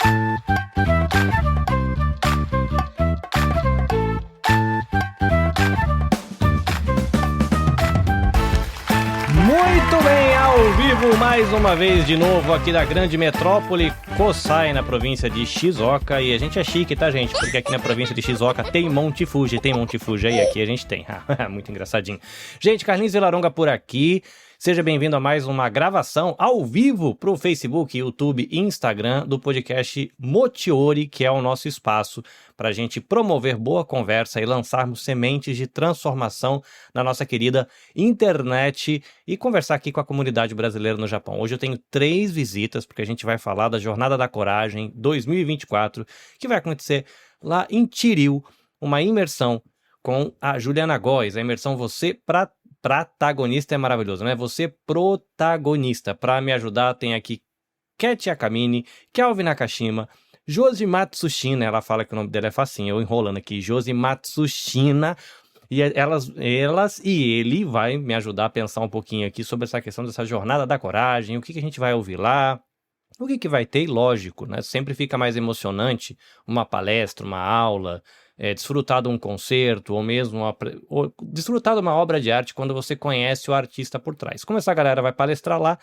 Muito bem, ao vivo mais uma vez de novo aqui da grande metrópole Kosai, na província de Shizuoka. E a gente é chique, tá, gente? Porque aqui na província de Shizuoka tem Monte Fuji aí, aqui a gente tem. Muito engraçadinho. Gente, Carlinhos Villaronga por aqui. Seja bem-vindo a mais uma gravação ao vivo pro Facebook, YouTube e Instagram do podcast Motiori, que é o nosso espaço para a gente promover boa conversa e lançarmos sementes de transformação na nossa querida internet e conversar aqui com a comunidade brasileira no Japão. Hoje eu tenho 3 visitas, porque a gente vai falar da Jornada da Coragem 2024, que vai acontecer lá em Chiryu, uma imersão com a Juliana Góes, a imersão Você Protagonista é maravilhoso, né? Você protagonista. Para me ajudar, tem aqui Ket Yakamine, Kelvin Nakashima, Josi Matsushina, ela fala que o nome dela é facinho, eu enrolando aqui, Josi Matsushina, e elas e ele vai me ajudar a pensar um pouquinho aqui sobre essa questão dessa jornada da coragem, o que a gente vai ouvir lá, o que vai ter, e lógico, né? Sempre fica mais emocionante uma palestra, uma aula, desfrutar de um concerto, ou mesmo desfrutar de uma obra de arte quando você conhece o artista por trás. Como essa galera vai palestrar lá,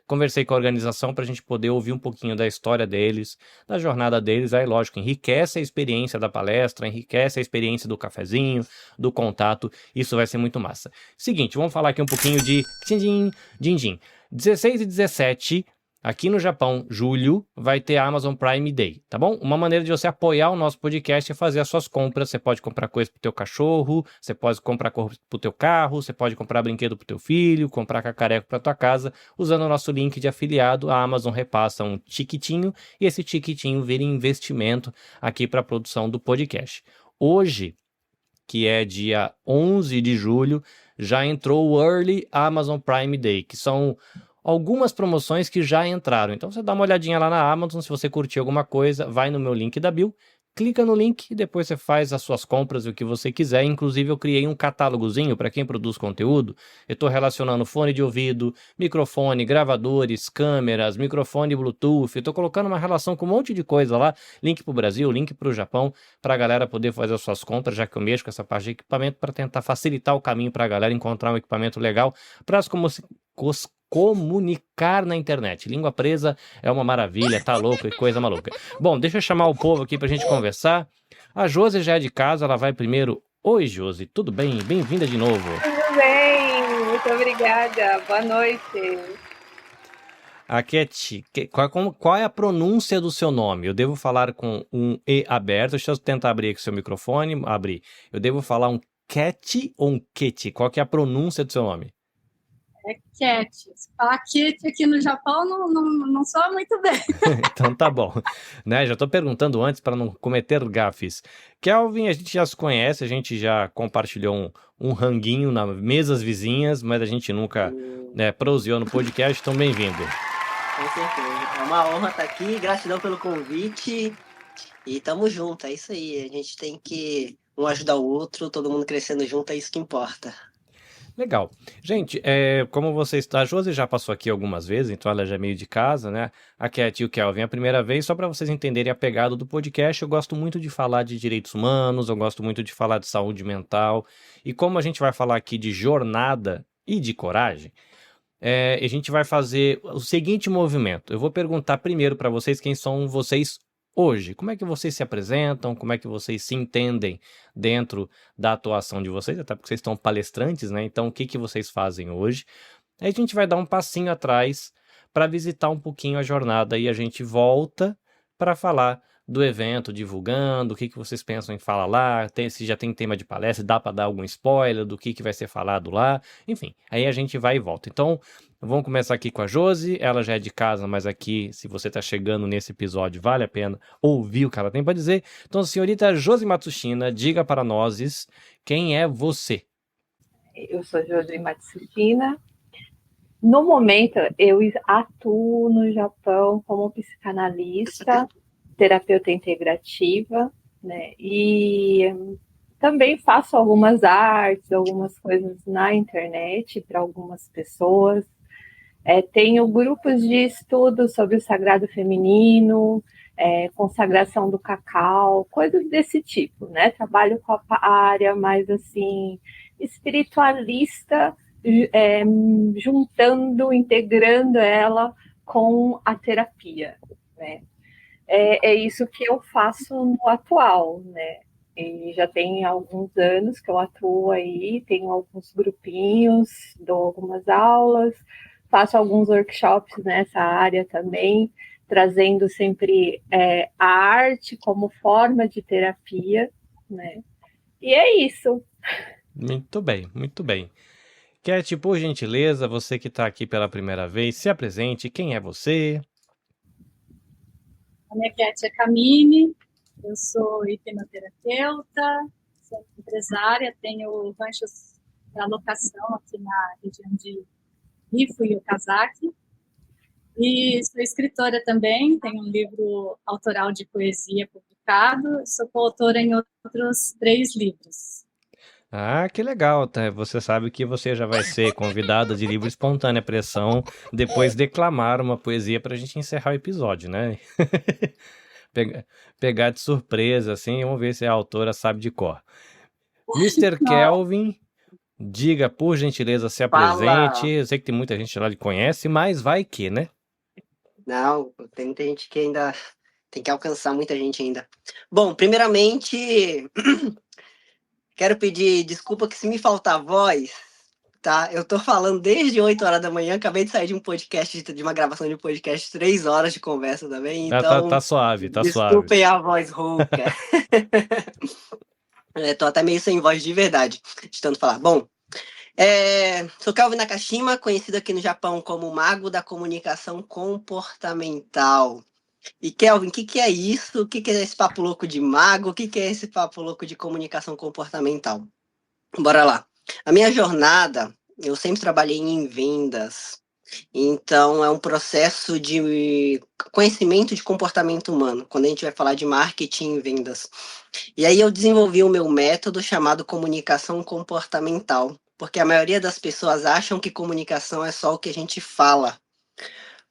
conversei com a organização para a gente poder ouvir um pouquinho da história deles, da jornada deles, aí lógico, enriquece a experiência da palestra, enriquece a experiência do cafezinho, do contato, isso vai ser muito massa. Seguinte, vamos falar aqui um pouquinho de din-din. 16 e 17... Aqui no Japão, julho, vai ter a Amazon Prime Day, tá bom? Uma maneira de você apoiar o nosso podcast é fazer as suas compras. Você pode comprar coisa pro teu cachorro, você pode comprar coisa pro teu carro, você pode comprar brinquedo pro teu filho, comprar cacareco pra tua casa. Usando o nosso link de afiliado, a Amazon repassa um tiquitinho e esse tiquitinho vira investimento aqui para a produção do podcast. Hoje, que é dia 11 de julho, já entrou o Early Amazon Prime Day, que são algumas promoções que já entraram. Então você dá uma olhadinha lá na Amazon, se você curtir alguma coisa, vai no meu link da bio, clica no link e depois você faz as suas compras, o que você quiser. Inclusive eu criei um catálogozinho para quem produz conteúdo. Eu estou relacionando fone de ouvido, microfone, gravadores, câmeras, microfone Bluetooth. Eu estou colocando uma relação com um monte de coisa lá, link para o Brasil, link para o Japão, para a galera poder fazer as suas compras, já que eu mexo com essa parte de equipamento, para tentar facilitar o caminho para a galera encontrar um equipamento legal para comunicar na internet. Língua presa é uma maravilha, tá louco, e coisa maluca. Bom, deixa eu chamar o povo aqui pra gente conversar. A Josi já é de casa, ela vai primeiro. Oi, Josi, tudo bem? Bem-vinda de novo. Tudo bem, muito obrigada. Boa noite. A Ket, qual é a pronúncia do seu nome? Eu devo falar com um E aberto. Deixa eu tentar abrir aqui o seu microfone. Abrir. Eu devo falar um Ket ou um Ket? Qual que é a pronúncia do seu nome? É Ket. Se falar Ket aqui no Japão não soa muito bem. Então tá bom, né? Já tô perguntando antes para não cometer gafes. Kelvin, a gente já se conhece, a gente já compartilhou um ranguinho nas mesas vizinhas, mas a gente nunca proseou no podcast, então bem-vindo. Com certeza, é uma honra estar aqui, gratidão pelo convite e tamo junto, é isso aí, a gente tem que um ajudar o outro, todo mundo crescendo junto, é isso que importa. Legal. Gente, como você está, a Josi já passou aqui algumas vezes, então ela já é meio de casa, né? A Ket e o Kelvin a primeira vez, só para vocês entenderem a pegada do podcast, eu gosto muito de falar de direitos humanos, eu gosto muito de falar de saúde mental, e como a gente vai falar aqui de jornada e de coragem, a gente vai fazer o seguinte movimento. Eu vou perguntar primeiro para vocês quem são vocês hoje. Como é que vocês se apresentam? Como é que vocês se entendem dentro da atuação de vocês? Até porque vocês estão palestrantes, né? Então, o que vocês fazem hoje? Aí a gente vai dar um passinho atrás para visitar um pouquinho a jornada e a gente volta para falar do evento, divulgando, o que vocês pensam em falar lá, se já tem tema de palestra, dá para dar algum spoiler do que vai ser falado lá, enfim, aí a gente vai e volta. Então, vamos começar aqui com a Josi, ela já é de casa, mas aqui, se você está chegando nesse episódio, vale a pena ouvir o que ela tem para dizer. Então, senhorita Josi Matsushina, diga para nós quem é você. Eu sou Josi Matsushina. No momento, eu atuo no Japão como psicanalista, terapeuta integrativa, né? E também faço algumas artes, algumas coisas na internet para algumas pessoas. Tenho grupos de estudo sobre o sagrado feminino, consagração do cacau, coisas desse tipo, né? Trabalho com a área mais assim espiritualista, juntando, integrando ela com a terapia, né? É isso que eu faço no atual, né? E já tem alguns anos que eu atuo aí, tenho alguns grupinhos, dou algumas aulas, faço alguns workshops nessa área também, trazendo sempre a arte como forma de terapia, né? E é isso. Muito bem, muito bem. Cat, por gentileza, você que está aqui pela primeira vez, se apresente. Quem é você? A minha Cat é Camille, eu sou hipnoterapeuta, sou empresária, tenho ranchos para locação aqui na região de Rifo e Okazaki. E sou escritora também, tenho um livro autoral de poesia publicado, sou coautora em outros 3 livros. Ah, que legal, tá? Você sabe que você já vai ser convidada de livre espontânea pressão depois declamar uma poesia pra gente encerrar o episódio, né? Pegar de surpresa, assim, vamos ver se a autora sabe de cor. Mr. Kelvin, diga, por gentileza, se apresente. Eu sei que tem muita gente lá que conhece, mas vai que, né? Não, tem muita gente que ainda tem que alcançar muita gente ainda. Bom, primeiramente, quero pedir desculpa que se me faltar voz, tá? Eu tô falando desde 8 horas da manhã, acabei de sair de um podcast, de uma gravação de um podcast, 3 horas de conversa também, então Tá suave, tá suave. desculpem a voz rouca. Tô até meio sem voz de verdade, de tanto falar. Bom, sou Kelvin Nakashima, conhecido aqui no Japão como Mago da Comunicação Comportamental. E Kelvin, o que é isso? O que é esse papo louco de mago? O que é esse papo louco de comunicação comportamental? Bora lá. A minha jornada, eu sempre trabalhei em vendas. Então, é um processo de conhecimento de comportamento humano, quando a gente vai falar de marketing e vendas. E aí eu desenvolvi o meu método chamado comunicação comportamental, porque a maioria das pessoas acham que comunicação é só o que a gente fala.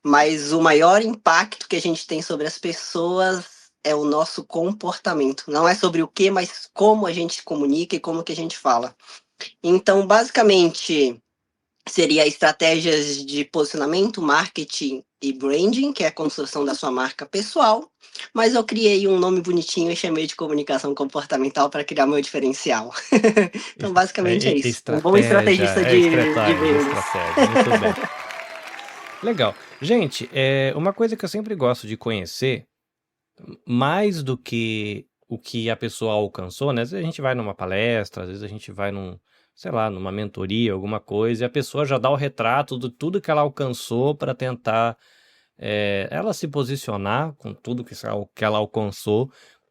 Mas o maior impacto que a gente tem sobre as pessoas é o nosso comportamento. Não é sobre o que, mas como a gente comunica e como que a gente fala. Então, basicamente, seria estratégias de posicionamento, marketing e branding, que é a construção da sua marca pessoal. Mas eu criei um nome bonitinho e chamei de comunicação comportamental para criar meu diferencial. Então, basicamente é isso. Um bom estrategista de vendas. Muito bem. Legal. Gente, uma coisa que eu sempre gosto de conhecer, mais do que o que a pessoa alcançou, né? Às vezes a gente vai numa palestra, às vezes a gente vai numa mentoria, alguma coisa, e a pessoa já dá o retrato de tudo que ela alcançou para tentar ela se posicionar com tudo que ela alcançou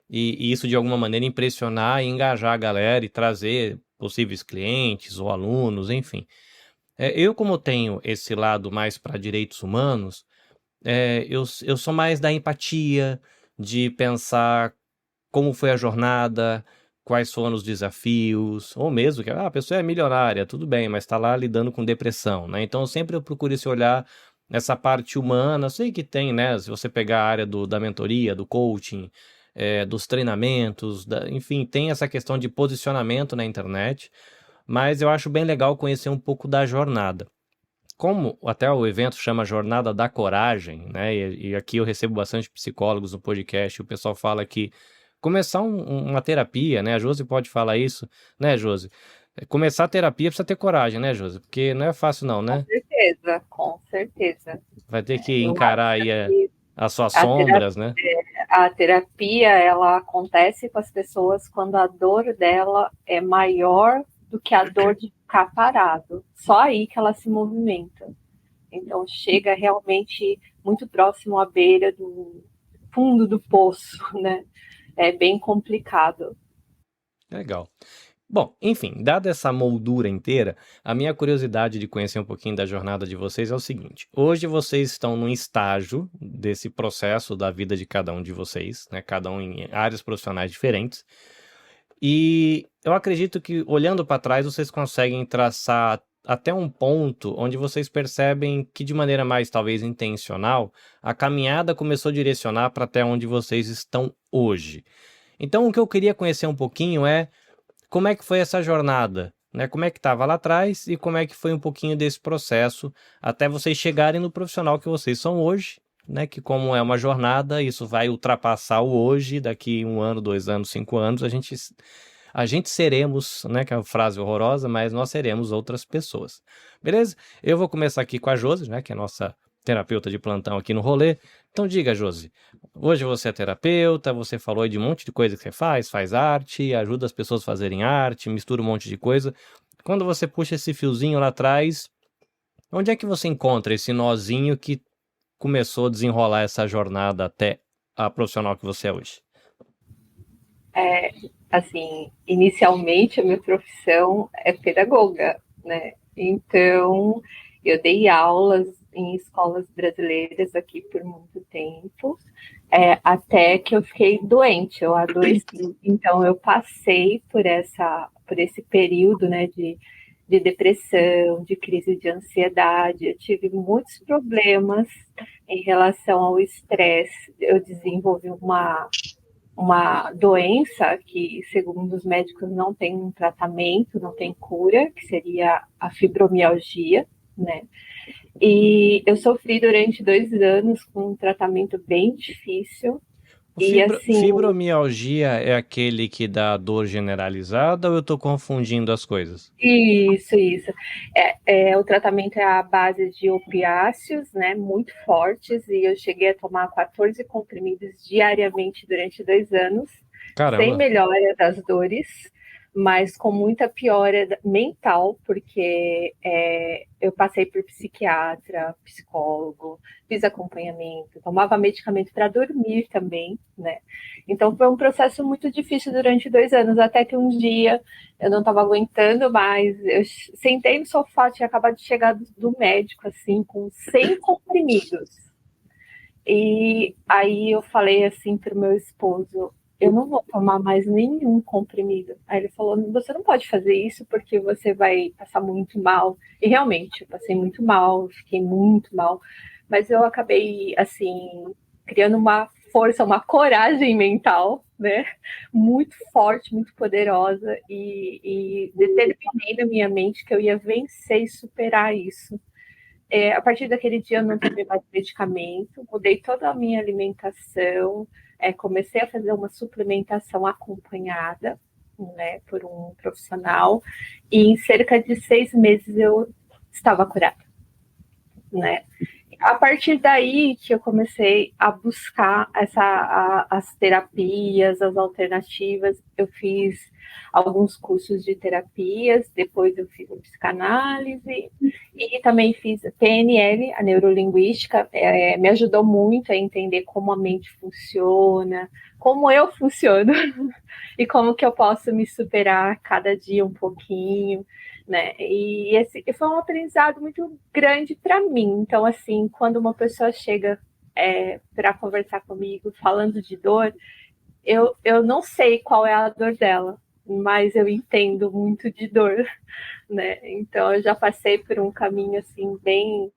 e isso de alguma maneira impressionar e engajar a galera e trazer possíveis clientes ou alunos, enfim. Eu, como tenho esse lado mais para direitos humanos, eu sou mais da empatia, de pensar como foi a jornada, quais foram os desafios, ou mesmo que a pessoa é milionária, tudo bem, mas está lá lidando com depressão, né? Então eu procuro esse olhar nessa parte humana. Eu sei que tem, né? Se você pegar a área da mentoria, do coaching, dos treinamentos, enfim, tem essa questão de posicionamento na internet, mas eu acho bem legal conhecer um pouco da jornada. Como até o evento chama Jornada da Coragem, né? E aqui eu recebo bastante psicólogos no podcast, o pessoal fala que começar uma terapia, né? A Josi pode falar isso, né, Josi? Começar a terapia precisa ter coragem, né, Josi? Porque não é fácil não, né? Com certeza. Vai ter que encarar aí as suas sombras, né? A terapia, ela acontece com as pessoas quando a dor dela é maior do que a dor de ficar parado. Só aí que ela se movimenta. Então, chega realmente muito próximo à beira do fundo do poço, né? É bem complicado. Legal. Bom, enfim, dada essa moldura inteira, a minha curiosidade de conhecer um pouquinho da jornada de vocês é o seguinte. Hoje vocês estão num estágio desse processo da vida de cada um de vocês, né? Cada um em áreas profissionais diferentes. E eu acredito que, olhando para trás, vocês conseguem traçar até um ponto onde vocês percebem que, de maneira mais talvez intencional, a caminhada começou a direcionar para até onde vocês estão hoje. Então, o que eu queria conhecer um pouquinho é como é que foi essa jornada, né? Como é que estava lá atrás e como é que foi um pouquinho desse processo até vocês chegarem no profissional que vocês são hoje, né? Que como é uma jornada, isso vai ultrapassar o hoje, daqui 1 ano, 2 anos, 5 anos, a gente seremos, né? Que é uma frase horrorosa, mas nós seremos outras pessoas. Beleza? Eu vou começar aqui com a Josi, né? Que é a nossa terapeuta de plantão aqui no rolê. Então diga, Josi, hoje você é terapeuta, você falou aí de um monte de coisa que você faz arte, ajuda as pessoas a fazerem arte, mistura um monte de coisa. Quando você puxa esse fiozinho lá atrás, onde é que você encontra esse nozinho que começou a desenrolar essa jornada até a profissional que você é hoje? Assim, inicialmente a minha profissão é pedagoga, né? Então, eu dei aulas em escolas brasileiras aqui por muito tempo, até que eu fiquei doente, eu adoeci. Então, eu passei por esse período, né, de depressão, de crise de ansiedade. Eu tive muitos problemas em relação ao estresse. Eu desenvolvi uma doença que, segundo os médicos, não tem um tratamento, não tem cura, que seria a fibromialgia, né? E eu sofri durante 2 anos com um tratamento bem difícil. E assim, Fibromialgia é aquele que dá dor generalizada ou eu tô confundindo as coisas? isso. O tratamento é à base de opiáceos, né, muito fortes, e eu cheguei a tomar 14 comprimidos diariamente durante 2 anos, sem Caramba. melhora das dores, mas com muita piora mental, porque eu passei por psiquiatra, psicólogo, fiz acompanhamento, tomava medicamento para dormir também, né? Então foi um processo muito difícil durante 2 anos, até que um dia eu não estava aguentando mais, eu sentei no sofá, tinha acabado de chegar do médico, assim, com 100 comprimidos. E aí eu falei assim para o meu esposo, eu não vou tomar mais nenhum comprimido. Aí ele falou, você não pode fazer isso porque você vai passar muito mal. E realmente, eu passei muito mal, fiquei muito mal. Mas eu acabei, assim, criando uma força, uma coragem mental, né? Muito forte, muito poderosa. E determinei na minha mente que eu ia vencer e superar isso. A partir daquele dia eu não tomei mais medicamento, mudei toda a minha alimentação, comecei a fazer uma suplementação acompanhada, né, por um profissional, e em cerca de 6 meses eu estava curada, né? A partir daí que eu comecei a buscar as terapias, as alternativas, eu fiz alguns cursos de terapias, depois eu fiz psicanálise e também fiz PNL, a neurolinguística, me ajudou muito a entender como a mente funciona, como eu funciono e como que eu posso me superar cada dia um pouquinho, né? E esse foi um aprendizado muito grande para mim. Então, assim, quando uma pessoa chega para conversar comigo falando de dor, eu não sei qual é a dor dela, mas eu entendo muito de dor, né? Então, eu já passei por um caminho, assim, bem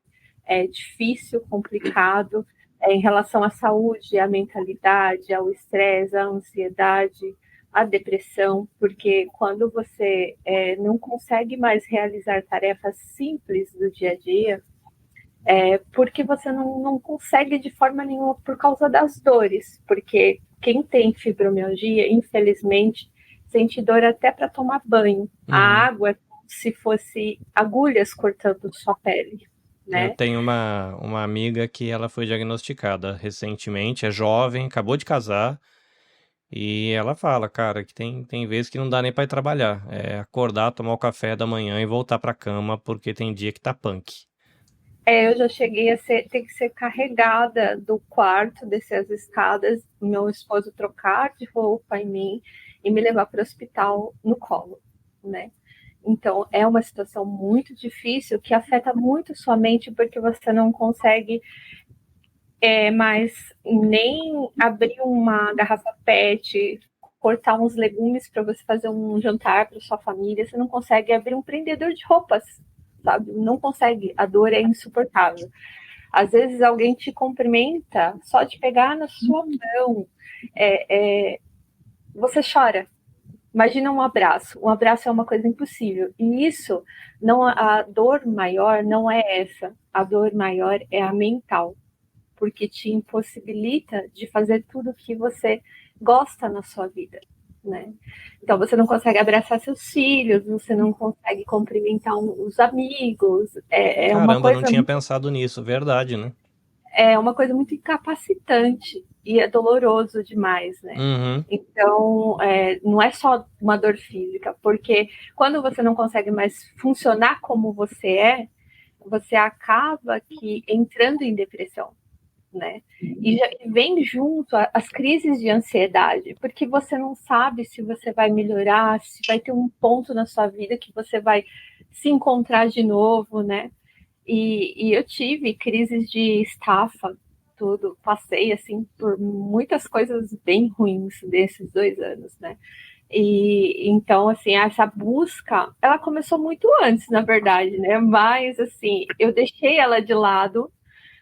difícil, complicado, em relação à saúde, à mentalidade, ao estresse, à ansiedade, à depressão, porque quando você não consegue mais realizar tarefas simples do dia a dia, porque você não consegue de forma nenhuma por causa das dores, porque quem tem fibromialgia, infelizmente, sente dor até para tomar banho. A água é como se fosse agulhas cortando sua pele, né? Eu tenho uma amiga que ela foi diagnosticada recentemente, é jovem, acabou de casar, e ela fala, cara, que tem vezes que não dá nem pra ir trabalhar. É acordar, tomar o café da manhã e voltar pra cama, porque tem dia que tá punk. Eu já cheguei a ter que ser carregada do quarto, descer as escadas, meu esposo trocar de roupa em mim e me levar para o hospital no colo, né? Então, é uma situação muito difícil que afeta muito sua mente, porque você não consegue mais nem abrir uma garrafa PET, cortar uns legumes para você fazer um jantar para sua família, você não consegue abrir um prendedor de roupas, sabe? Não consegue, a dor é insuportável. Às vezes alguém te cumprimenta só de pegar na sua mão, você chora. Imagina um abraço. Um abraço é uma coisa impossível. E isso, não, a dor maior não é essa. A dor maior é a mental, porque te impossibilita de fazer tudo que você gosta na sua vida, né? Então você não consegue abraçar seus filhos, você não consegue cumprimentar os amigos. Caramba, uma coisa não tinha pensado nisso, verdade, né? É uma coisa muito incapacitante e é doloroso demais, né? Uhum. Então, não é só uma dor física, porque quando você não consegue mais funcionar como você acaba entrando em depressão, né? E vem junto as crises de ansiedade, porque você não sabe se você vai melhorar, se vai ter um ponto na sua vida que você vai se encontrar de novo, né? E eu tive crises de estafa, tudo. Passei, assim, por muitas coisas bem ruins desses 2 anos, né? E então, assim, essa busca, ela começou muito antes, na verdade, né? Mas, assim, eu deixei ela de lado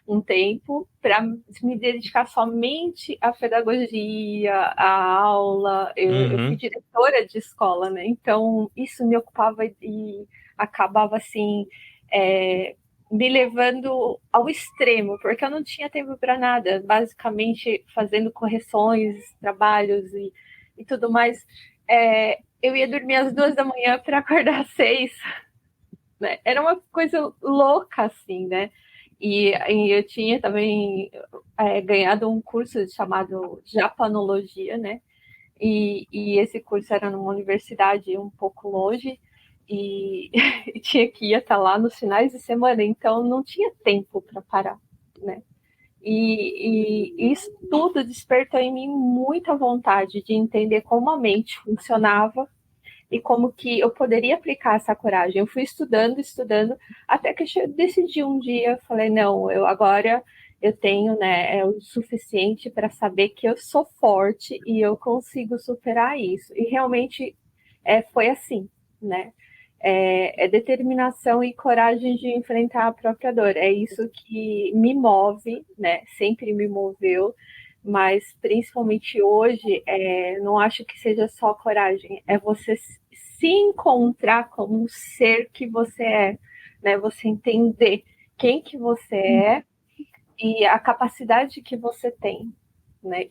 um tempo para me dedicar somente à pedagogia, à aula. Eu fui diretora de escola, né? Então, isso me ocupava e acabava, assim, me levando ao extremo, porque eu não tinha tempo para nada, basicamente fazendo correções, trabalhos e tudo mais. Eu ia dormir às 2 da manhã para acordar às 6, né? Era uma coisa louca, assim, né? E eu tinha também ganhado um curso chamado Japanologia, né? E esse curso era numa universidade um pouco longe, e tinha que estar lá nos finais de semana, então não tinha tempo para parar, né? E isso tudo despertou em mim muita vontade de entender como a mente funcionava e como que eu poderia aplicar essa coragem. Eu fui estudando, até que eu decidi um dia, falei, não, agora eu tenho, né, o suficiente para saber que eu sou forte e eu consigo superar isso. E realmente foi assim, né? Determinação e coragem de enfrentar a própria dor. É isso que me move, né? Sempre me moveu, mas principalmente hoje, não acho que seja só coragem, é você se encontrar como o ser que você é, né? Você entender quem que você é e a capacidade que você tem, né?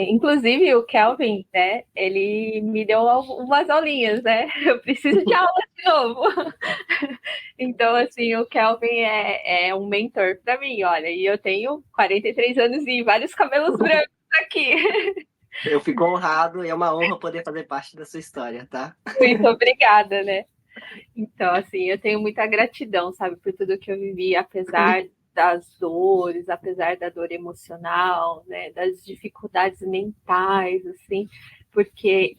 Inclusive o Kelvin, né? Ele me deu umas aulinhas, né? Eu preciso de aula de novo. Então, assim, o Kelvin é um mentor para mim, olha. E eu tenho 43 anos e vários cabelos brancos aqui. Eu fico honrado e é uma honra poder fazer parte da sua história, tá? Muito obrigada, né? Então, assim, eu tenho muita gratidão, sabe, por tudo que eu vivi, apesar das dores, apesar da dor emocional, né, das dificuldades mentais, assim, porque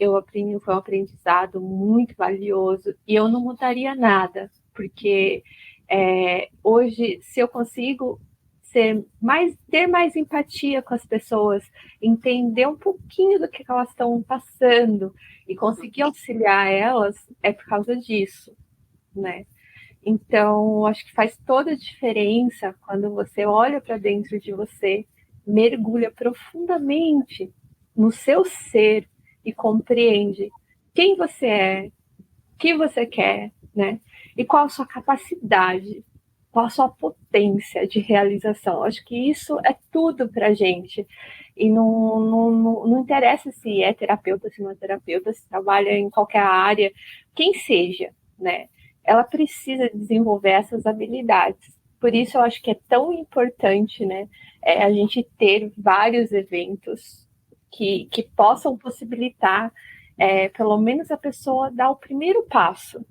foi um aprendizado muito valioso e eu não mudaria nada, porque hoje, se eu consigo ter mais empatia com as pessoas, entender um pouquinho do que elas estão passando e conseguir auxiliar elas, é por causa disso, né? Então, acho que faz toda a diferença quando você olha para dentro de você, mergulha profundamente no seu ser e compreende quem você é, o que você quer, né? E qual a sua capacidade, qual a sua potência de realização. Acho que isso é tudo para a gente. E não interessa se é terapeuta, se não é terapeuta, se trabalha em qualquer área, quem seja, né? Ela precisa desenvolver essas habilidades. Por isso eu acho que é tão importante, né, a gente ter vários eventos que possam possibilitar pelo menos a pessoa dar o primeiro passo.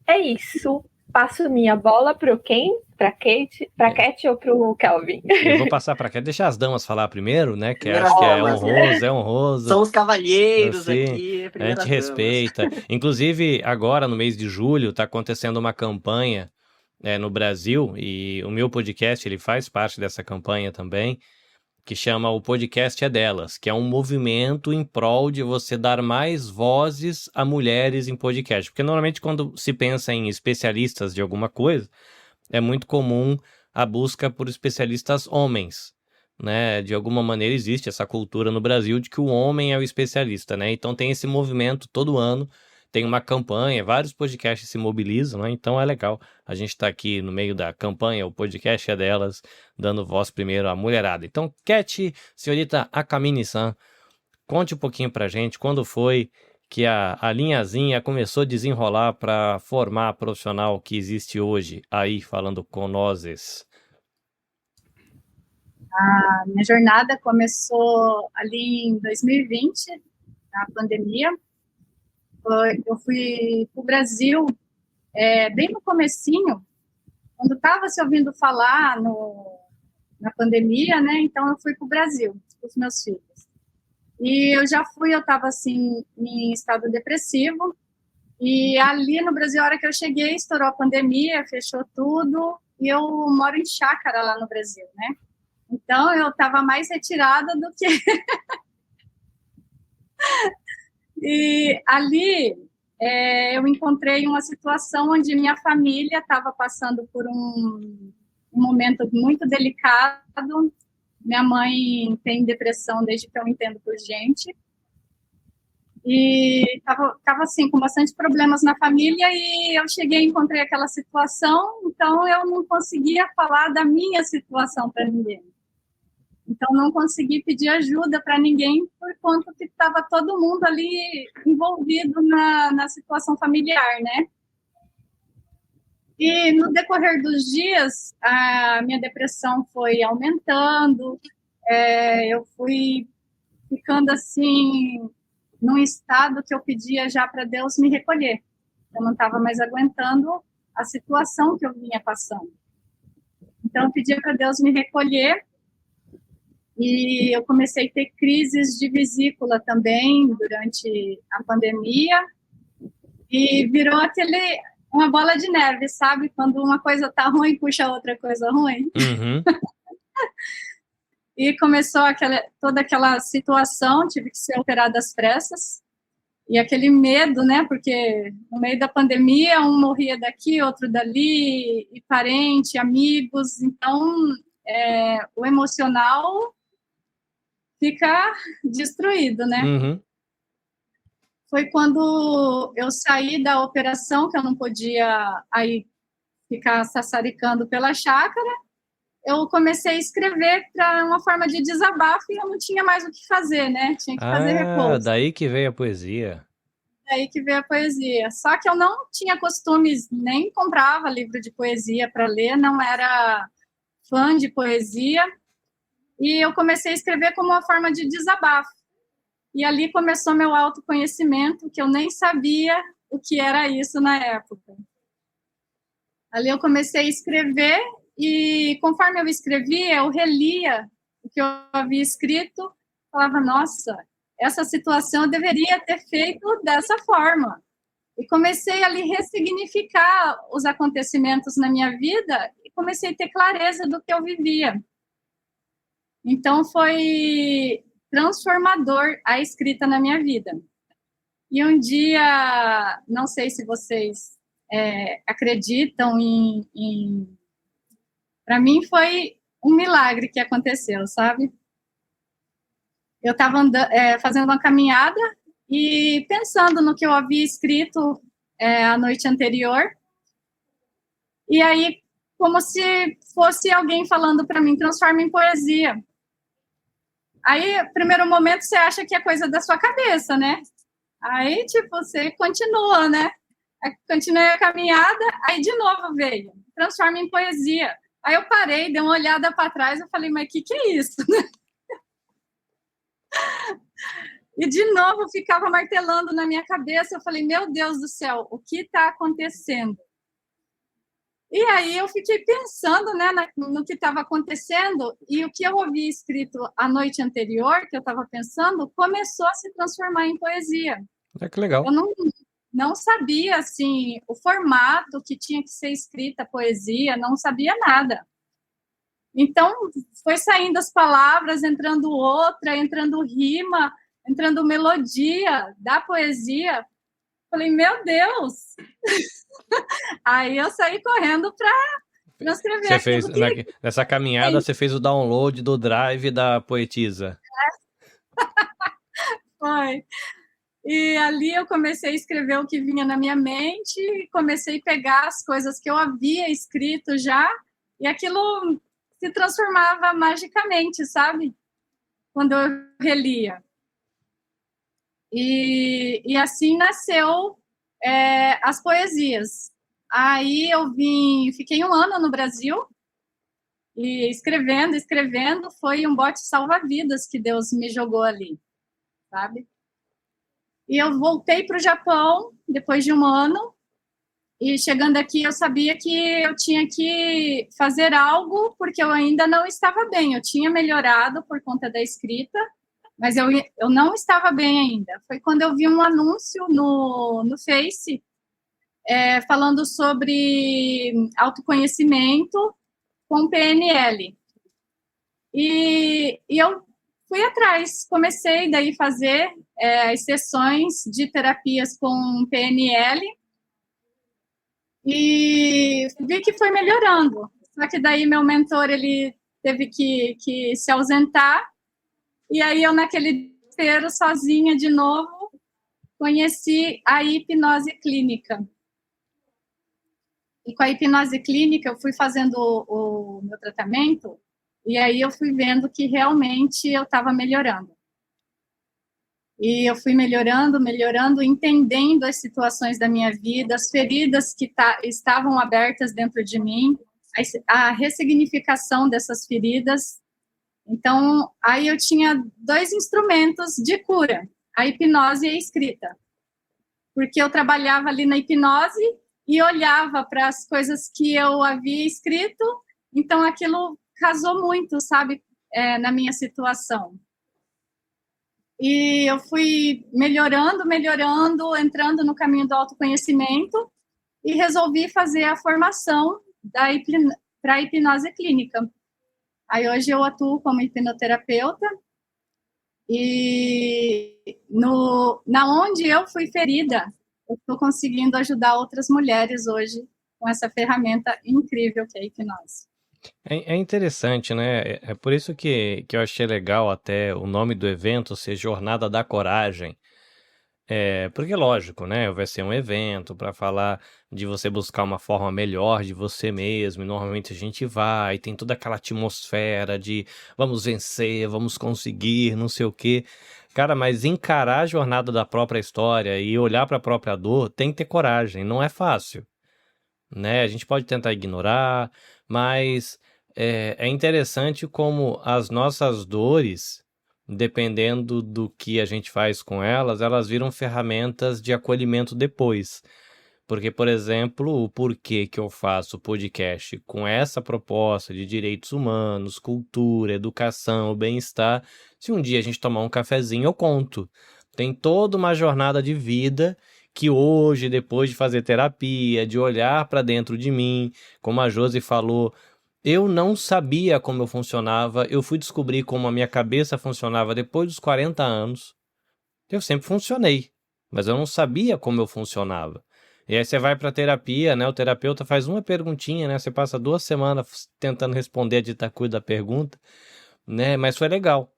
É isso. Passo minha bola para quem? Para Kate, para Cat ou para o Kelvin? Eu vou passar para Cat. Deixar as damas falar primeiro, né? Que Primeiras acho que é damas, honroso, é honroso. São os cavalheiros Assim, aqui, a primeiras gente damas. respeita. Inclusive, agora no mês de julho, está acontecendo uma campanha no Brasil, e o meu podcast ele faz parte dessa campanha também, que chama O Podcast é Delas, que é um movimento em prol de você dar mais vozes a mulheres em podcast. Porque normalmente quando se pensa em especialistas de alguma coisa, é muito comum a busca por especialistas homens, né? De alguma maneira existe essa cultura no Brasil de que o homem é o especialista, né? Então tem esse movimento todo ano, tem uma campanha, vários podcasts se mobilizam, né? Então é legal a gente estar aqui no meio da campanha, o podcast é delas, dando voz primeiro à mulherada. Então, Cat, senhorita Akamine-san, conte um pouquinho pra gente quando foi que a linhazinha começou a desenrolar para formar a profissional que existe hoje, aí falando com nós. A minha jornada começou ali em 2020, na pandemia. Eu fui para o Brasil bem no comecinho, quando estava se ouvindo falar na pandemia, né? Então eu fui para o Brasil com os meus filhos. E eu estava assim em estado depressivo. E ali no Brasil, a hora que eu cheguei, estourou a pandemia, fechou tudo. E eu moro em chácara lá no Brasil, né? Então eu estava mais retirada do que E ali eu encontrei uma situação onde minha família estava passando por um momento muito delicado. Minha mãe tem depressão desde que eu entendo por gente. E estava assim, com bastante problemas na família, e eu cheguei e encontrei aquela situação, então eu não conseguia falar da minha situação para ninguém. Então, não consegui pedir ajuda para ninguém, por conta que estava todo mundo ali envolvido na situação familiar, né? E no decorrer dos dias, a minha depressão foi aumentando, eu fui ficando assim, num estado que eu pedia já para Deus me recolher. Eu não estava mais aguentando a situação que eu vinha passando. Então, eu pedia para Deus me recolher. E eu comecei a ter crises de vesícula também durante a pandemia, e virou uma bola de neve, sabe? Quando uma coisa tá ruim, puxa outra coisa ruim. Uhum. E começou toda aquela situação, tive que ser operada às pressas, e aquele medo, né? Porque no meio da pandemia, um morria daqui, outro dali, e parente, amigos, então o emocional fica destruído, né? Uhum. Foi quando eu saí da operação, que eu não podia aí ficar sassaricando pela chácara, eu comecei a escrever para uma forma de desabafo, e eu não tinha mais o que fazer, né? Tinha que fazer repouso. Daí que veio a poesia. Daí que veio a poesia. Só que eu não tinha costumes, nem comprava livro de poesia para ler, não era fã de poesia. E eu comecei a escrever como uma forma de desabafo. E ali começou meu autoconhecimento, que eu nem sabia o que era isso na época. Ali eu comecei a escrever, e conforme eu escrevia, eu relia o que eu havia escrito, falava, nossa, essa situação eu deveria ter feito dessa forma. E comecei ali a ressignificar os acontecimentos na minha vida, e comecei a ter clareza do que eu vivia. Então, foi transformador a escrita na minha vida. E um dia, não sei se vocês acreditam Para mim, foi um milagre que aconteceu, sabe? Eu estava fazendo uma caminhada e pensando no que eu havia escrito a noite anterior. E aí, como se fosse alguém falando para mim, transforma em poesia. Aí, no primeiro momento, você acha que é coisa da sua cabeça, né? Aí, tipo, você continua, né? Continuei a caminhada, aí de novo veio, transforma em poesia. Aí eu parei, dei uma olhada para trás, eu falei, mas o que é isso? E de novo ficava martelando na minha cabeça, eu falei, meu Deus do céu, o que está acontecendo? E aí eu fiquei pensando, né, no que estava acontecendo, e o que eu havia escrito a noite anterior, que eu estava pensando, começou a se transformar em poesia. Que legal. Eu não sabia, assim, o formato que tinha que ser escrita a poesia, não sabia nada. Então, foi saindo as palavras, entrando outra, entrando rima, entrando melodia da poesia. Falei, meu Deus! Aí eu saí correndo para transcrever Você fez, aquilo que nessa caminhada, você fez o download do Drive da poetisa. foi. E ali eu comecei a escrever o que vinha na minha mente, comecei a pegar as coisas que eu havia escrito já, e aquilo se transformava magicamente, sabe? Quando eu relia. E assim nasceu as poesias. Aí eu fiquei 1 ano no Brasil, e escrevendo, foi um bote salva-vidas que Deus me jogou ali, sabe? E eu voltei para o Japão depois de 1 ano, e chegando aqui eu sabia que eu tinha que fazer algo, porque eu ainda não estava bem. Eu tinha melhorado por conta da escrita, mas eu não estava bem ainda. Foi quando eu vi um anúncio no Face falando sobre autoconhecimento com PNL. E eu fui atrás, comecei daí a fazer as sessões de terapias com PNL e vi que foi melhorando. Só que daí meu mentor, ele teve que se ausentar, e aí eu naquele desespero, sozinha de novo, conheci a hipnose clínica. E com a hipnose clínica eu fui fazendo o meu tratamento, e aí eu fui vendo que realmente eu estava melhorando. E eu fui melhorando, entendendo as situações da minha vida, as feridas que estavam abertas dentro de mim, a ressignificação dessas feridas. Então, aí eu tinha 2 instrumentos de cura, a hipnose e a escrita. Porque eu trabalhava ali na hipnose e olhava para as coisas que eu havia escrito, então aquilo casou muito, sabe, na minha situação. E eu fui melhorando, entrando no caminho do autoconhecimento, e resolvi fazer a formação para a hipnose clínica. Aí hoje eu atuo como hipnoterapeuta, e na onde eu fui ferida, eu estou conseguindo ajudar outras mulheres hoje com essa ferramenta incrível que é a hipnose. É interessante, né? É por isso que eu achei legal até o nome do evento ser Jornada da Coragem. Porque, lógico, né? Vai ser um evento para falar de você buscar uma forma melhor de você mesmo. E normalmente a gente vai, tem toda aquela atmosfera de vamos vencer, vamos conseguir, não sei o quê. Cara, mas encarar a jornada da própria história e olhar para a própria dor tem que ter coragem, não é fácil, né? A gente pode tentar ignorar, mas é interessante como as nossas dores, dependendo do que a gente faz com elas, elas viram ferramentas de acolhimento depois. Porque, por exemplo, o porquê que eu faço podcast com essa proposta de direitos humanos, cultura, educação, bem-estar, se um dia a gente tomar um cafezinho, eu conto. Tem toda uma jornada de vida que hoje, depois de fazer terapia, de olhar para dentro de mim, como a Josi falou, eu não sabia como eu funcionava, eu fui descobrir como a minha cabeça funcionava depois dos 40 anos. Eu sempre funcionei, mas eu não sabia como eu funcionava. E aí você vai para terapia, né? O terapeuta faz uma perguntinha, né? Você passa 2 semanas tentando responder a dita cuida da pergunta, né? Mas foi legal.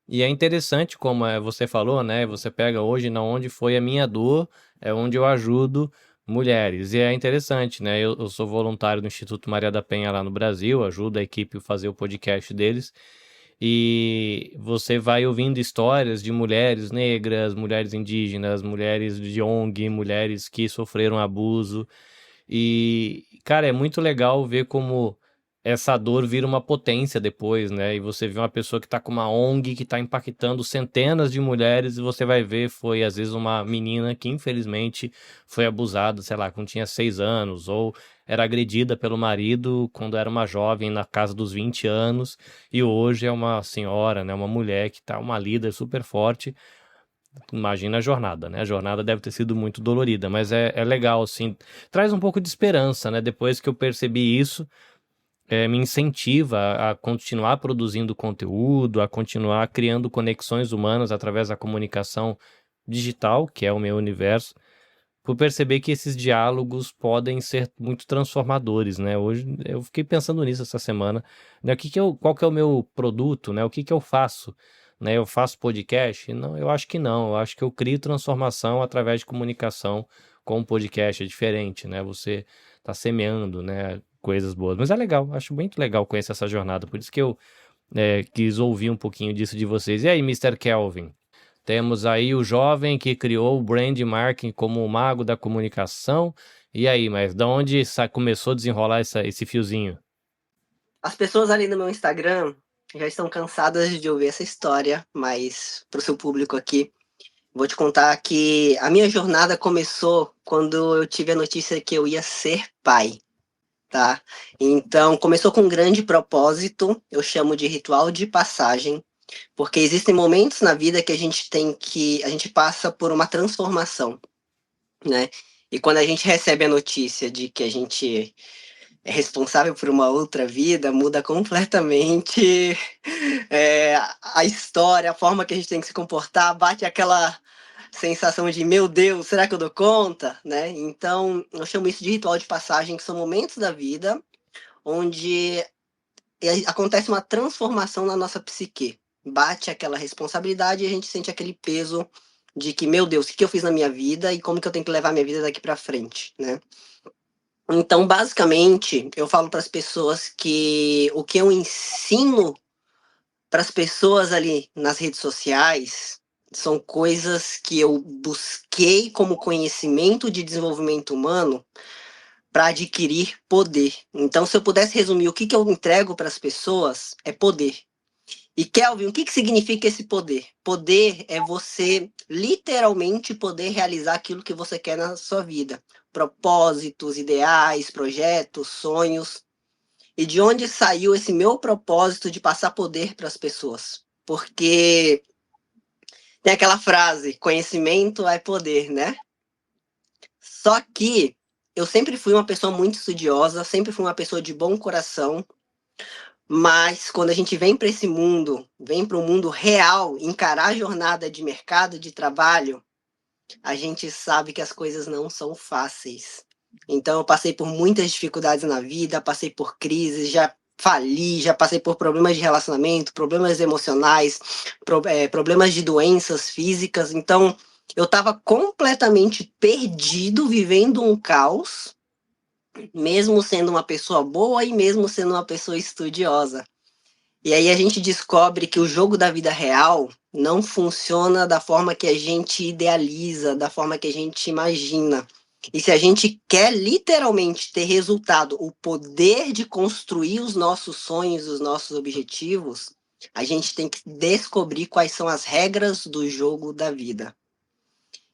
E é interessante como você falou, né? Você pega hoje na onde foi a minha dor, é onde eu ajudo mulheres. E é interessante, né? Eu sou voluntário do Instituto Maria da Penha lá no Brasil, ajudo a equipe a fazer o podcast deles. E você vai ouvindo histórias de mulheres negras, mulheres indígenas, mulheres de ONG, mulheres que sofreram abuso. E, cara, é muito legal ver como essa dor vira uma potência depois, né? E você vê uma pessoa que tá com uma ONG que tá impactando centenas de mulheres, e você vai ver, foi às vezes uma menina que infelizmente foi abusada, sei lá, quando tinha 6 anos, ou era agredida pelo marido quando era uma jovem na casa dos 20 anos, e hoje é uma senhora, né? Uma mulher que tá uma líder super forte. Imagina a jornada, né? A jornada deve ter sido muito dolorida, mas é legal, assim, traz um pouco de esperança, né? Depois que eu percebi isso, me incentiva a continuar produzindo conteúdo, a continuar criando conexões humanas através da comunicação digital, que é o meu universo, por perceber que esses diálogos podem ser muito transformadores, né? Hoje eu fiquei pensando nisso essa semana, né? Qual que é o meu produto, né? O que eu faço, né? Eu faço podcast? Não, eu acho que não. Eu acho que eu crio transformação através de comunicação com o podcast. É diferente, né? Você tá semeando, né? Coisas boas. Mas é legal, acho muito legal conhecer essa jornada. Por isso que eu quis ouvir um pouquinho disso de vocês. E aí, Mister Kelvin? Temos aí o jovem que criou o brand marketing como o mago da comunicação. E aí, mas da onde começou a desenrolar esse fiozinho? As pessoas ali no meu Instagram já estão cansadas de ouvir essa história, mas para o seu público aqui, vou te contar que a minha jornada começou quando eu tive a notícia que eu ia ser pai, tá? Então, começou com um grande propósito, eu chamo de ritual de passagem, porque existem momentos na vida que a gente passa por uma transformação, né? E quando a gente recebe a notícia de que a gente é responsável por uma outra vida, muda completamente a história, a forma que a gente tem que se comportar, bate aquela sensação de, meu Deus, será que eu dou conta? Né? Então, eu chamo isso de ritual de passagem, que são momentos da vida onde acontece uma transformação na nossa psique. Bate aquela responsabilidade e a gente sente aquele peso de que, meu Deus, o que eu fiz na minha vida e como que eu tenho que levar a minha vida daqui para frente, né? Então, basicamente, eu falo para as pessoas que o que eu ensino para as pessoas ali nas redes sociais são coisas que eu busquei como conhecimento de desenvolvimento humano para adquirir poder. Então, se eu pudesse resumir o que eu entrego para as pessoas, é poder. E Kelvin, o que significa esse poder? Poder é você literalmente poder realizar aquilo que você quer na sua vida. Propósitos, ideais, projetos, sonhos. E de onde saiu esse meu propósito de passar poder para as pessoas? Porque tem aquela frase, conhecimento é poder, né? Só que eu sempre fui uma pessoa muito estudiosa, sempre fui uma pessoa de bom coração, mas quando a gente vem para esse mundo, vem para o mundo real, encarar a jornada de mercado de trabalho, a gente sabe que as coisas não são fáceis. Então eu passei por muitas dificuldades na vida, passei por crises, já fali, já passei por problemas de relacionamento, problemas emocionais, problemas de doenças físicas. Então eu estava completamente perdido, vivendo um caos, mesmo sendo uma pessoa boa e mesmo sendo uma pessoa estudiosa. E aí a gente descobre que o jogo da vida real não funciona da forma que a gente idealiza, da forma que a gente imagina. E se a gente quer literalmente ter resultado, o poder de construir os nossos sonhos, os nossos objetivos, a gente tem que descobrir quais são as regras do jogo da vida.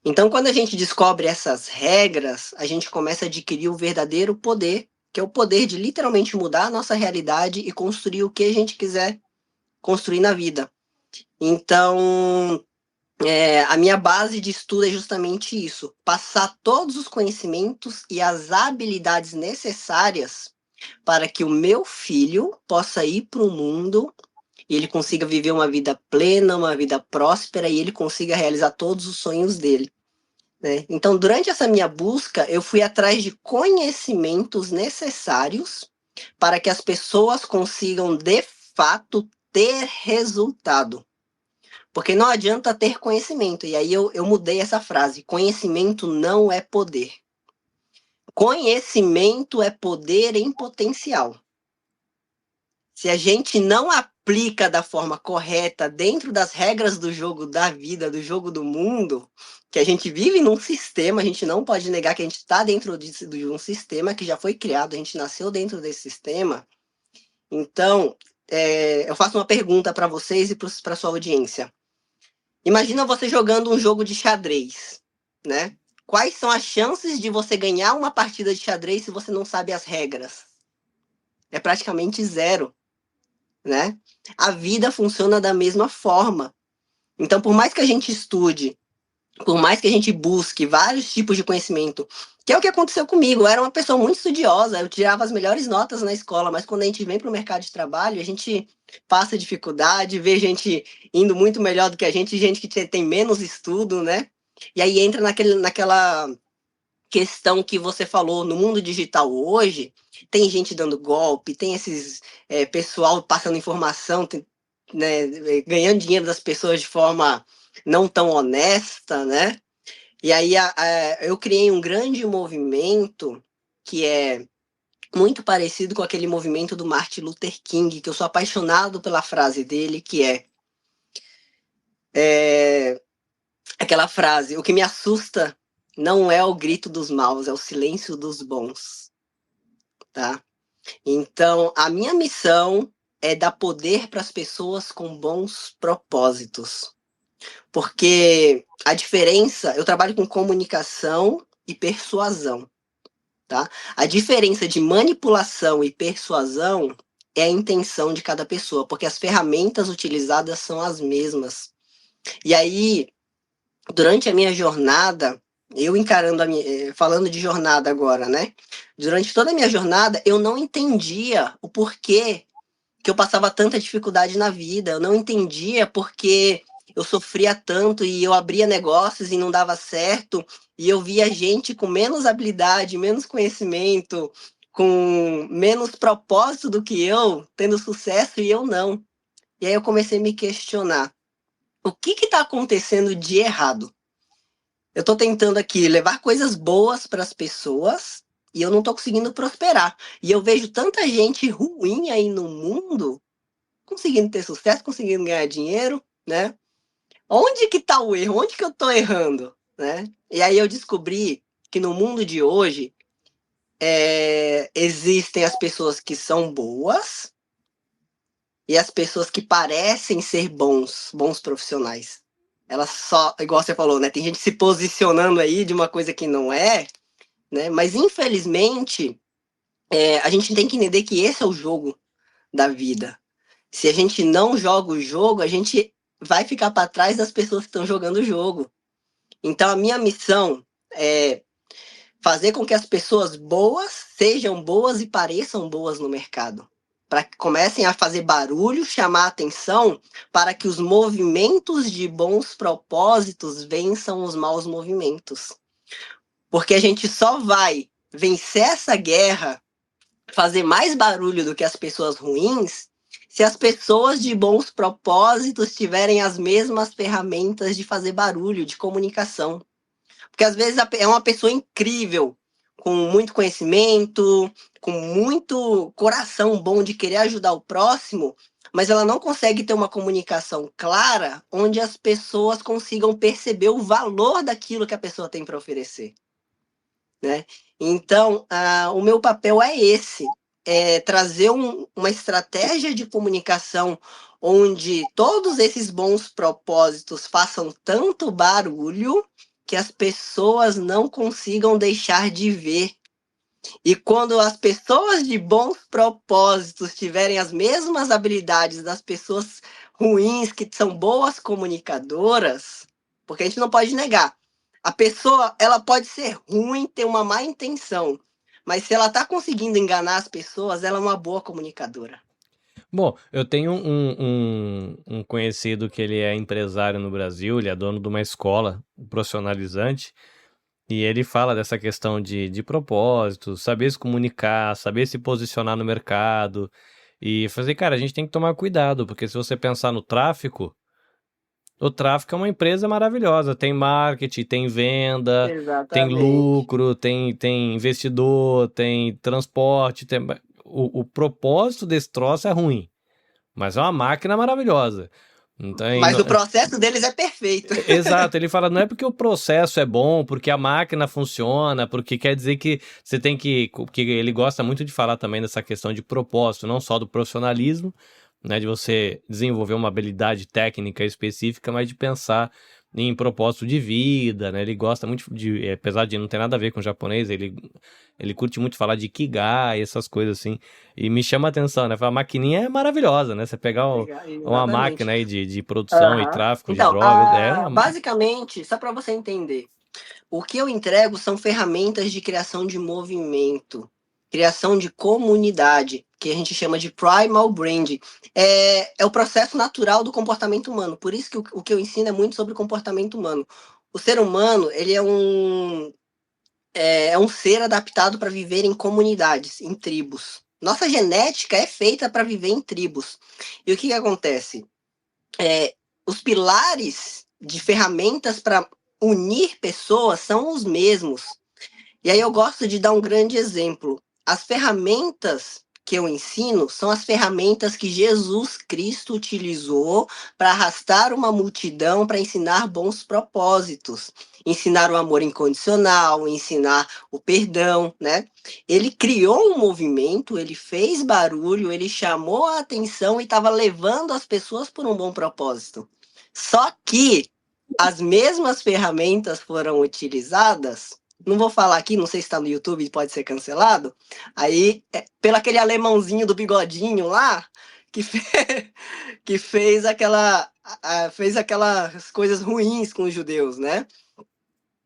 Então, quando a gente descobre essas regras, a gente começa a adquirir o verdadeiro poder, que é o poder de literalmente mudar a nossa realidade e construir o que a gente quiser construir na vida. Então, a minha base de estudo é justamente isso: passar todos os conhecimentos e as habilidades necessárias para que o meu filho possa ir para o mundo e ele consiga viver uma vida plena, uma vida próspera e ele consiga realizar todos os sonhos dele. Né? Então, durante essa minha busca, eu fui atrás de conhecimentos necessários para que as pessoas consigam, de fato, ter resultado. Porque não adianta ter conhecimento. E aí eu mudei essa frase: conhecimento não é poder. Conhecimento é poder em potencial. Se a gente não aplica da forma correta, dentro das regras do jogo da vida, do jogo do mundo, que a gente vive num sistema, a gente não pode negar que a gente está dentro de um sistema que já foi criado, a gente nasceu dentro desse sistema. Então, eu faço uma pergunta para vocês e para a sua audiência. Imagina você jogando um jogo de xadrez, né? Quais são as chances de você ganhar uma partida de xadrez se você não sabe as regras? É praticamente zero, né? A vida funciona da mesma forma. Então, por mais que a gente estude, por mais que a gente busque vários tipos de conhecimento, que é o que aconteceu comigo, eu era uma pessoa muito estudiosa, eu tirava as melhores notas na escola, mas quando a gente vem para o mercado de trabalho, a gente passa dificuldade, vê gente indo muito melhor do que a gente que tem menos estudo, né? E aí entra naquela questão que você falou, no mundo digital hoje, tem gente dando golpe, tem esses pessoal passando informação, né, ganhando dinheiro das pessoas de forma não tão honesta, né? E aí eu criei um grande movimento que é muito parecido com aquele movimento do Martin Luther King, que eu sou apaixonado pela frase dele, que é aquela frase: o que me assusta não é o grito dos maus, é o silêncio dos bons, tá? Então, a minha missão é dar poder para as pessoas com bons propósitos. Porque a diferença, eu trabalho com comunicação e persuasão, tá? A diferença de manipulação e persuasão é a intenção de cada pessoa, porque as ferramentas utilizadas são as mesmas. E aí, durante a minha jornada, eu encarando falando de jornada agora, né? Durante toda a minha jornada, eu não entendia o porquê que eu passava tanta dificuldade na vida. Eu não entendia porque eu sofria tanto e eu abria negócios e não dava certo. E eu via gente com menos habilidade, menos conhecimento, com menos propósito do que eu, tendo sucesso e eu não. E aí eu comecei a me questionar. O que está acontecendo de errado? Eu estou tentando aqui levar coisas boas para as pessoas e eu não estou conseguindo prosperar. E eu vejo tanta gente ruim aí no mundo conseguindo ter sucesso, conseguindo ganhar dinheiro, né? Onde que está o erro? Onde que eu estou errando, né? E aí eu descobri que no mundo de hoje existem as pessoas que são boas e as pessoas que parecem ser bons profissionais. Elas só, igual você falou, né? Tem gente se posicionando aí de uma coisa que não é, né? Mas infelizmente a gente tem que entender que esse é o jogo da vida. Se a gente não joga o jogo, a gente vai ficar para trás das pessoas que estão jogando o jogo. Então a minha missão é fazer com que as pessoas boas sejam boas e pareçam boas no mercado, para que comecem a fazer barulho, chamar a atenção, para que os movimentos de bons propósitos vençam os maus movimentos. Porque a gente só vai vencer essa guerra, fazer mais barulho do que as pessoas ruins, se as pessoas de bons propósitos tiverem as mesmas ferramentas de fazer barulho, de comunicação. Porque às vezes é uma pessoa incrível, com muito conhecimento, com muito coração bom de querer ajudar o próximo, mas ela não consegue ter uma comunicação clara onde as pessoas consigam perceber o valor daquilo que a pessoa tem para oferecer, né? Então, o meu papel é esse, trazer uma estratégia de comunicação onde todos esses bons propósitos façam tanto barulho que as pessoas não consigam deixar de ver. E quando as pessoas de bons propósitos tiverem as mesmas habilidades das pessoas ruins, que são boas comunicadoras, porque a gente não pode negar, a pessoa ela pode ser ruim, ter uma má intenção, mas se ela está conseguindo enganar as pessoas, ela é uma boa comunicadora. Bom, eu tenho um conhecido que ele é empresário no Brasil, ele é dono de uma escola profissionalizante, e ele fala dessa questão de propósito, saber se comunicar, saber se posicionar no mercado, e fazer, cara, a gente tem que tomar cuidado, porque se você pensar no tráfico, o tráfico é uma empresa maravilhosa, tem marketing, tem venda, tem lucro, tem investidor, tem transporte, o propósito desse troço é ruim, mas é uma máquina maravilhosa. Então, mas o processo deles é perfeito. Exato, ele fala, não é porque o processo é bom, porque a máquina funciona, porque quer dizer que você tem que... Porque ele gosta muito de falar também dessa questão de propósito, não só do profissionalismo, né, de você desenvolver uma habilidade técnica específica, mas de pensar em propósito de vida, né? Ele gosta muito de, apesar de não ter nada a ver com o japonês, ele curte muito falar de Ikigai, essas coisas assim. E me chama a atenção, né? A maquininha é maravilhosa, né? Você pegar uma Exatamente. máquina aí de produção e Aham. tráfico de Então, drogas, basicamente, só para você entender, o que eu entrego são ferramentas de criação de movimento, criação de comunidade, que a gente chama de primal brand. É o processo natural do comportamento humano. Por isso que o que eu ensino é muito sobre comportamento humano. O ser humano, ele é um ser adaptado para viver em comunidades, em tribos. Nossa genética é feita para viver em tribos. E o que acontece? Os pilares de ferramentas para unir pessoas são os mesmos. E aí eu gosto de dar um grande exemplo. As ferramentas que eu ensino são as ferramentas que Jesus Cristo utilizou para arrastar uma multidão para ensinar bons propósitos, ensinar o amor incondicional, ensinar o perdão, né? Ele criou um movimento, ele fez barulho, ele chamou a atenção e estava levando as pessoas por um bom propósito. Só que as mesmas ferramentas foram utilizadas. Não vou falar aqui, não sei se está no YouTube, pode ser cancelado. Aí, pelo aquele alemãozinho do bigodinho lá, que fez aquelas coisas ruins com os judeus, né?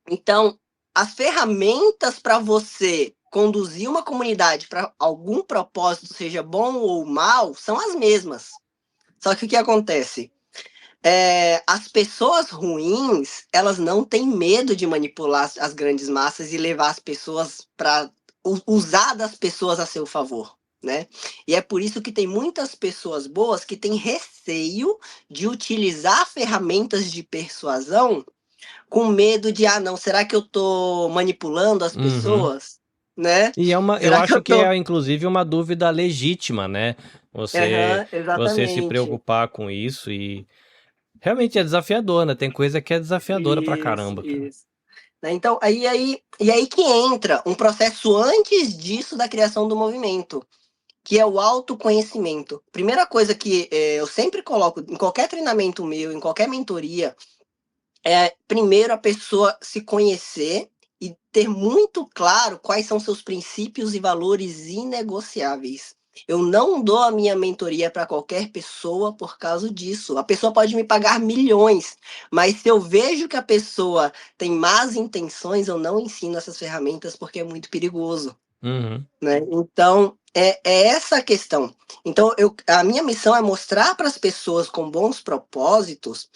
Então, as ferramentas para você conduzir uma comunidade para algum propósito, seja bom ou mal, são as mesmas. Só que o que acontece? As pessoas ruins, elas não têm medo de manipular as grandes massas e levar as pessoas para usar das pessoas a seu favor, né? E é por isso que tem muitas pessoas boas que têm receio de utilizar ferramentas de persuasão com medo de, não, será que eu tô manipulando as pessoas? Né? E eu Será acho que tô... é, inclusive, uma dúvida legítima, né? Você se preocupar com isso e realmente é desafiador, né? Tem coisa que é desafiadora pra caramba. Isso. Então, aí que entra um processo antes disso da criação do movimento, que é o autoconhecimento. Primeira coisa que eu sempre coloco em qualquer treinamento meu, em qualquer mentoria, é primeiro a pessoa se conhecer e ter muito claro quais são seus princípios e valores inegociáveis. Eu não dou a minha mentoria para qualquer pessoa por causa disso. A pessoa pode me pagar milhões, mas se eu vejo que a pessoa tem más intenções, eu não ensino essas ferramentas porque é muito perigoso. Né? Então, é essa a questão. Então, a minha missão é mostrar para as pessoas com bons propósitos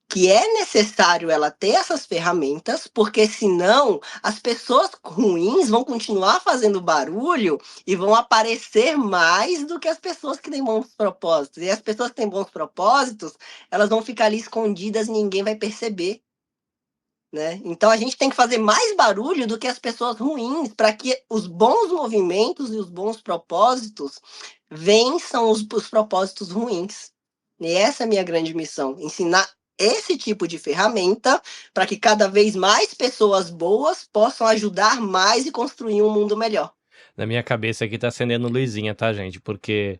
que é necessário ela ter essas ferramentas, porque senão as pessoas ruins vão continuar fazendo barulho e vão aparecer mais do que as pessoas que têm bons propósitos. E as pessoas que têm bons propósitos, elas vão ficar ali escondidas e ninguém vai perceber. Né? Então a gente tem que fazer mais barulho do que as pessoas ruins, para que os bons movimentos e os bons propósitos vençam os propósitos ruins. E essa é a minha grande missão, ensinar esse tipo de ferramenta para que cada vez mais pessoas boas possam ajudar mais e construir um mundo melhor. Na minha cabeça aqui tá acendendo luzinha, tá, gente? Porque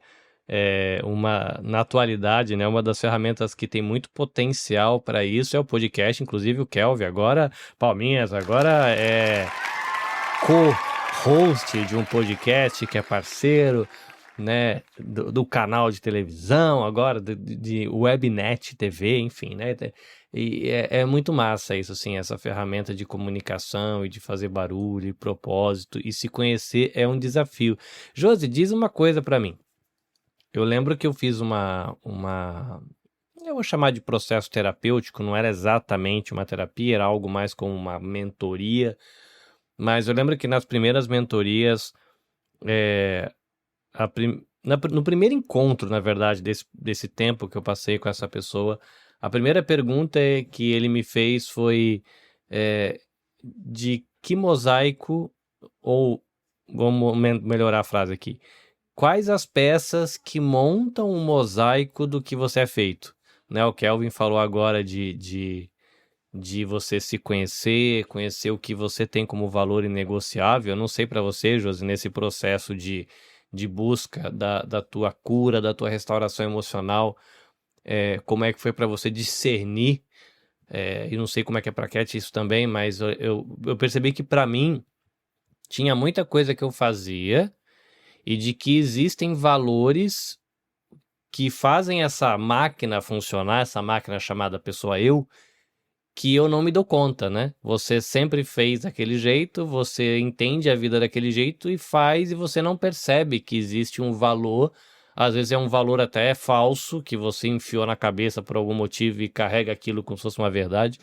na atualidade, né, uma das ferramentas que tem muito potencial para isso é o podcast, inclusive o Kelvin agora, Palminhas, agora é co-host de um podcast que é parceiro, né, do canal de televisão, agora de Webnet TV, enfim, né, e é muito massa isso, assim, essa ferramenta de comunicação e de fazer barulho e propósito, e se conhecer é um desafio. Josi, diz uma coisa para mim. Eu lembro que eu fiz eu vou chamar de processo terapêutico, não era exatamente uma terapia, era algo mais como uma mentoria, mas eu lembro que nas primeiras mentorias, no primeiro encontro, na verdade, desse tempo que eu passei com essa pessoa, a primeira pergunta que ele me fez foi de que mosaico, ou vamos melhorar a frase aqui, quais as peças que montam um mosaico do que você é feito? Né? O Kelvin falou agora de você se conhecer o que você tem como valor inegociável. Eu não sei para você, Josi, nesse processo de busca da tua cura, da tua restauração emocional, como é que foi para você discernir e não sei como é que é pra Cat isso também, mas eu percebi que pra mim tinha muita coisa que eu fazia e de que existem valores que fazem essa máquina funcionar, essa máquina chamada pessoa eu, que eu não me dou conta, né? Você sempre fez daquele jeito, você entende a vida daquele jeito e faz, e você não percebe que existe um valor, às vezes é um valor até falso, que você enfiou na cabeça por algum motivo e carrega aquilo como se fosse uma verdade.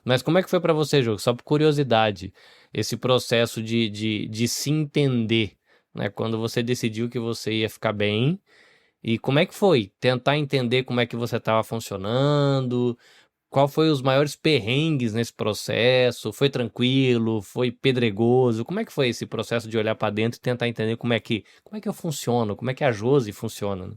Mas como é que foi pra você, Jô? Só por curiosidade, esse processo de se entender, né? Quando você decidiu que você ia ficar bem, e como é que foi? Tentar entender como é que você estava funcionando, qual foi os maiores perrengues nesse processo? Foi tranquilo? Foi pedregoso? Como é que foi esse processo de olhar para dentro e tentar entender como é que eu funciono? Como é que a Josi funciona? Né?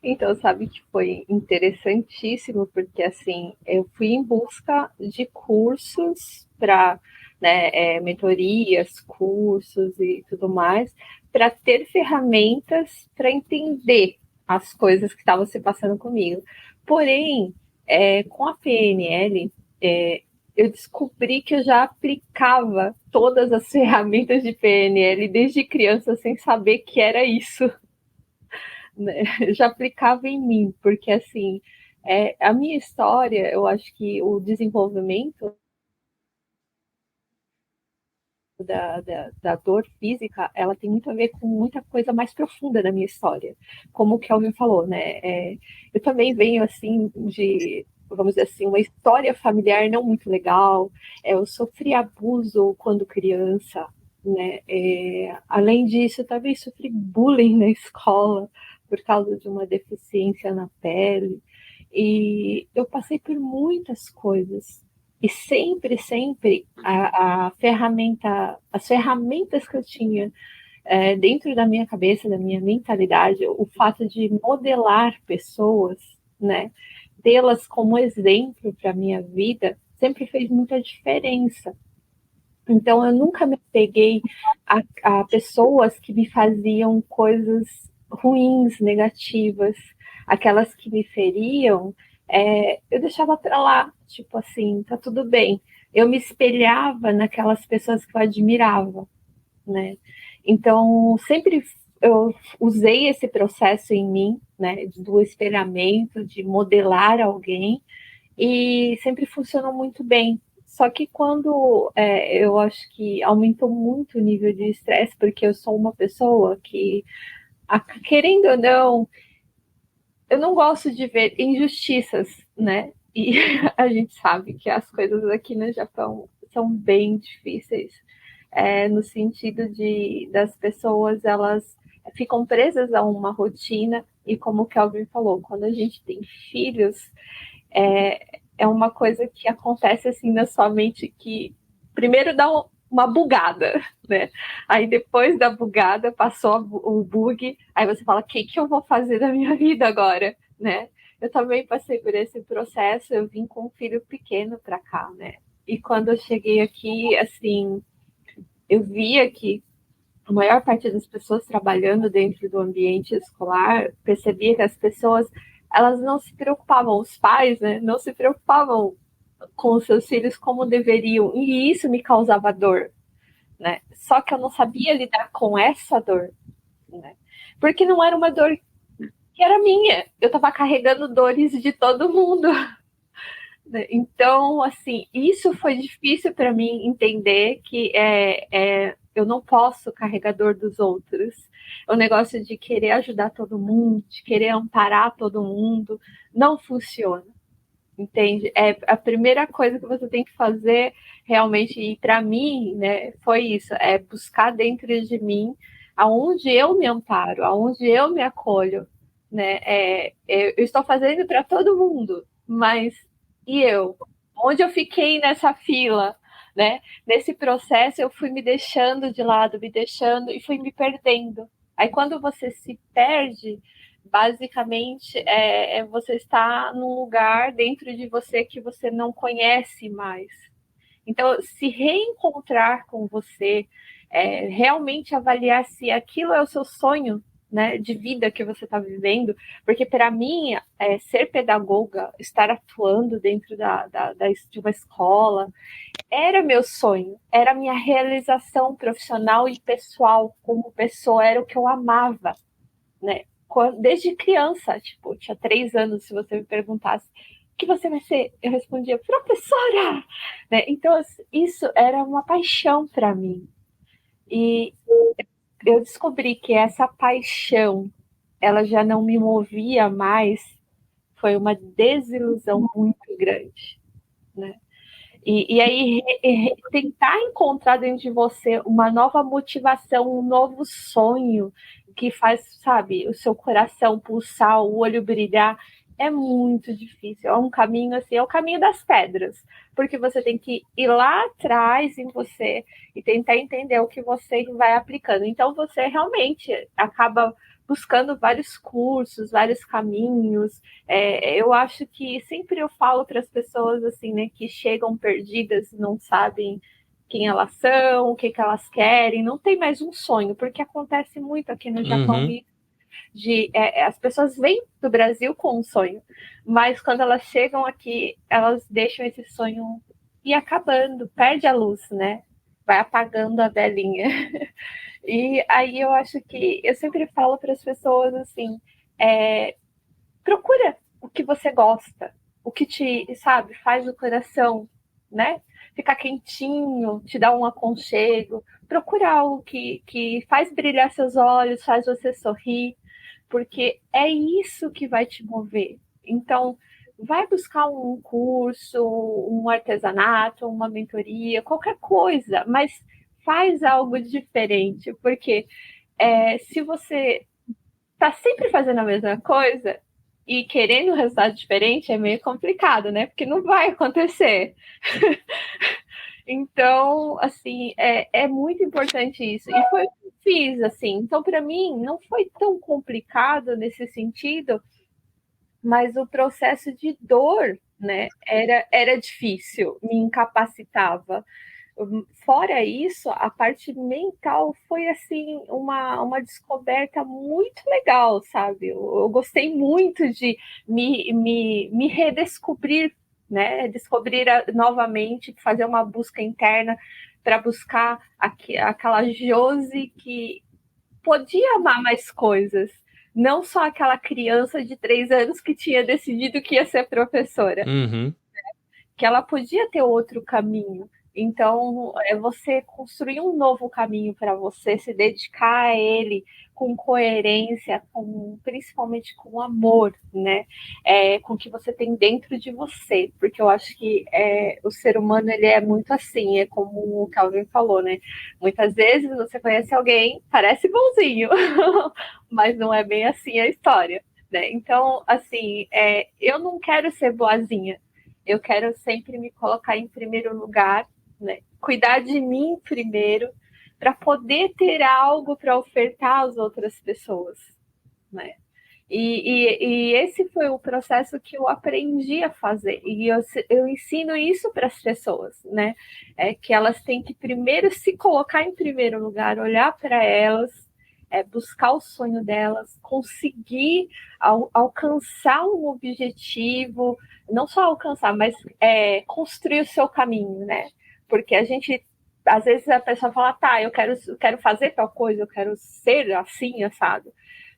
Então, sabe que foi interessantíssimo, porque assim, eu fui em busca de cursos para, né, mentorias, cursos e tudo mais, para ter ferramentas para entender as coisas que estavam se passando comigo. Porém, com a PNL, eu descobri que eu já aplicava todas as ferramentas de PNL desde criança sem saber que era isso. Né? Já aplicava em mim, porque assim, a minha história, eu acho que o desenvolvimento da dor física, ela tem muito a ver com muita coisa mais profunda da minha história, como o Kelvin falou, né? Eu também venho assim de, vamos dizer assim, uma história familiar não muito legal. Eu sofri abuso quando criança, né? Além disso, eu também sofri bullying na escola por causa de uma deficiência na pele. E eu passei por muitas coisas. E sempre, sempre as ferramentas que eu tinha dentro da minha cabeça, da minha mentalidade, o fato de modelar pessoas, né, tê-las como exemplo para a minha vida, sempre fez muita diferença. Então, eu nunca me peguei a pessoas que me faziam coisas ruins, negativas, aquelas que me feriam, eu deixava para lá, tipo assim, tá tudo bem. Eu me espelhava naquelas pessoas que eu admirava, né? Então, sempre eu usei esse processo em mim, né, do espelhamento, de modelar alguém, e sempre funcionou muito bem. Só que quando eu acho que aumentou muito o nível de estresse, porque eu sou uma pessoa que, querendo ou não, eu não gosto de ver injustiças, né? E a gente sabe que as coisas aqui no Japão são bem difíceis, no sentido das pessoas, elas ficam presas a uma rotina, e como o Kelvin falou, quando a gente tem filhos, é uma coisa que acontece assim na sua mente, que primeiro dá uma bugada, né? Aí depois da bugada, passou o bug, aí você fala, o que eu vou fazer da minha vida agora, né? Eu também passei por esse processo, eu vim com um filho pequeno para cá, né? E quando eu cheguei aqui, assim, eu via que a maior parte das pessoas trabalhando dentro do ambiente escolar, percebia que as pessoas, elas não se preocupavam, os pais, né, não se preocupavam com os seus filhos como deveriam, e isso me causava dor, né? Só que eu não sabia lidar com essa dor, né? Porque não era uma dor que era minha, eu estava carregando dores de todo mundo. Então, assim, isso foi difícil para mim entender, que eu não posso carregar dor dos outros. O negócio de querer ajudar todo mundo, de querer amparar todo mundo, não funciona. Entende? A primeira coisa que você tem que fazer realmente, e para mim, né, foi isso, buscar dentro de mim aonde eu me amparo, aonde eu me acolho, né? Eu estou fazendo para todo mundo, mas e eu? Onde eu fiquei nessa fila, né? Nesse processo eu fui me deixando de lado, me deixando e fui me perdendo. Aí quando você se perde, basicamente você está num lugar dentro de você que você não conhece mais. Então, se reencontrar com você, realmente avaliar se aquilo é o seu sonho, né, de vida que você está vivendo, porque para mim, ser pedagoga, estar atuando dentro de uma escola, era meu sonho, era a minha realização profissional e pessoal como pessoa, era o que eu amava, né? Desde criança, tipo, tinha 3 anos, se você me perguntasse o que você vai ser, eu respondia, professora! Né? Então, isso era uma paixão para mim. E eu descobri que essa paixão, ela já não me movia mais, foi uma desilusão muito grande, né? E aí tentar encontrar dentro de você uma nova motivação, um novo sonho que faz, sabe, o seu coração pulsar, o olho brilhar, é muito difícil. É um caminho assim, é o caminho das pedras, porque você tem que ir lá atrás em você e tentar entender o que você vai aplicando. Então você realmente acaba buscando vários cursos, vários caminhos. Eu acho que sempre eu falo para as pessoas assim, né, que chegam perdidas, não sabem quem elas são, o que elas querem, não tem mais um sonho, porque acontece muito aqui no Japão as pessoas vêm do Brasil com um sonho, mas quando elas chegam aqui, elas deixam esse sonho ir acabando, perde a luz, né? Vai apagando a velinha. E aí eu acho que eu sempre falo para as pessoas assim, procura o que você gosta, o que te, sabe, faz o coração, né? Ficar quentinho, te dá um aconchego. Procura algo que faz brilhar seus olhos, faz você sorrir, porque é isso que vai te mover. Então, vai buscar um curso, um artesanato, uma mentoria, qualquer coisa, mas faz algo diferente, porque se você está sempre fazendo a mesma coisa e querendo um resultado diferente, é meio complicado, né? Porque não vai acontecer. Então, assim, é muito importante isso. E foi o que eu fiz, assim. Então, para mim, não foi tão complicado nesse sentido, mas o processo de dor, né, era difícil, me incapacitava. Fora isso, a parte mental foi assim uma descoberta muito legal, sabe? Eu gostei muito de me redescobrir, né? Descobrir novamente, fazer uma busca interna para buscar aquela Josi que podia amar mais coisas. Não só aquela criança de 3 anos que tinha decidido que ia ser professora. Que ela podia ter outro caminho. Então, é você construir um novo caminho para você, se dedicar a ele com coerência, principalmente com amor, né? Com o que você tem dentro de você, porque eu acho que o ser humano ele é muito assim, é como o Calvin falou, né? Muitas vezes você conhece alguém, parece bonzinho, mas não é bem assim a história, né? Então, assim, eu não quero ser boazinha, eu quero sempre me colocar em primeiro lugar, né? Cuidar de mim primeiro, para poder ter algo para ofertar às outras pessoas, né? E esse foi o processo que eu aprendi a fazer. E eu ensino isso para as pessoas, né? Que elas têm que primeiro se colocar em primeiro lugar, olhar para elas, buscar o sonho delas, conseguir alcançar um objetivo, não só alcançar, mas construir o seu caminho, né? Porque a gente, às vezes a pessoa fala, tá, eu quero fazer tal coisa, eu quero ser assim, assado.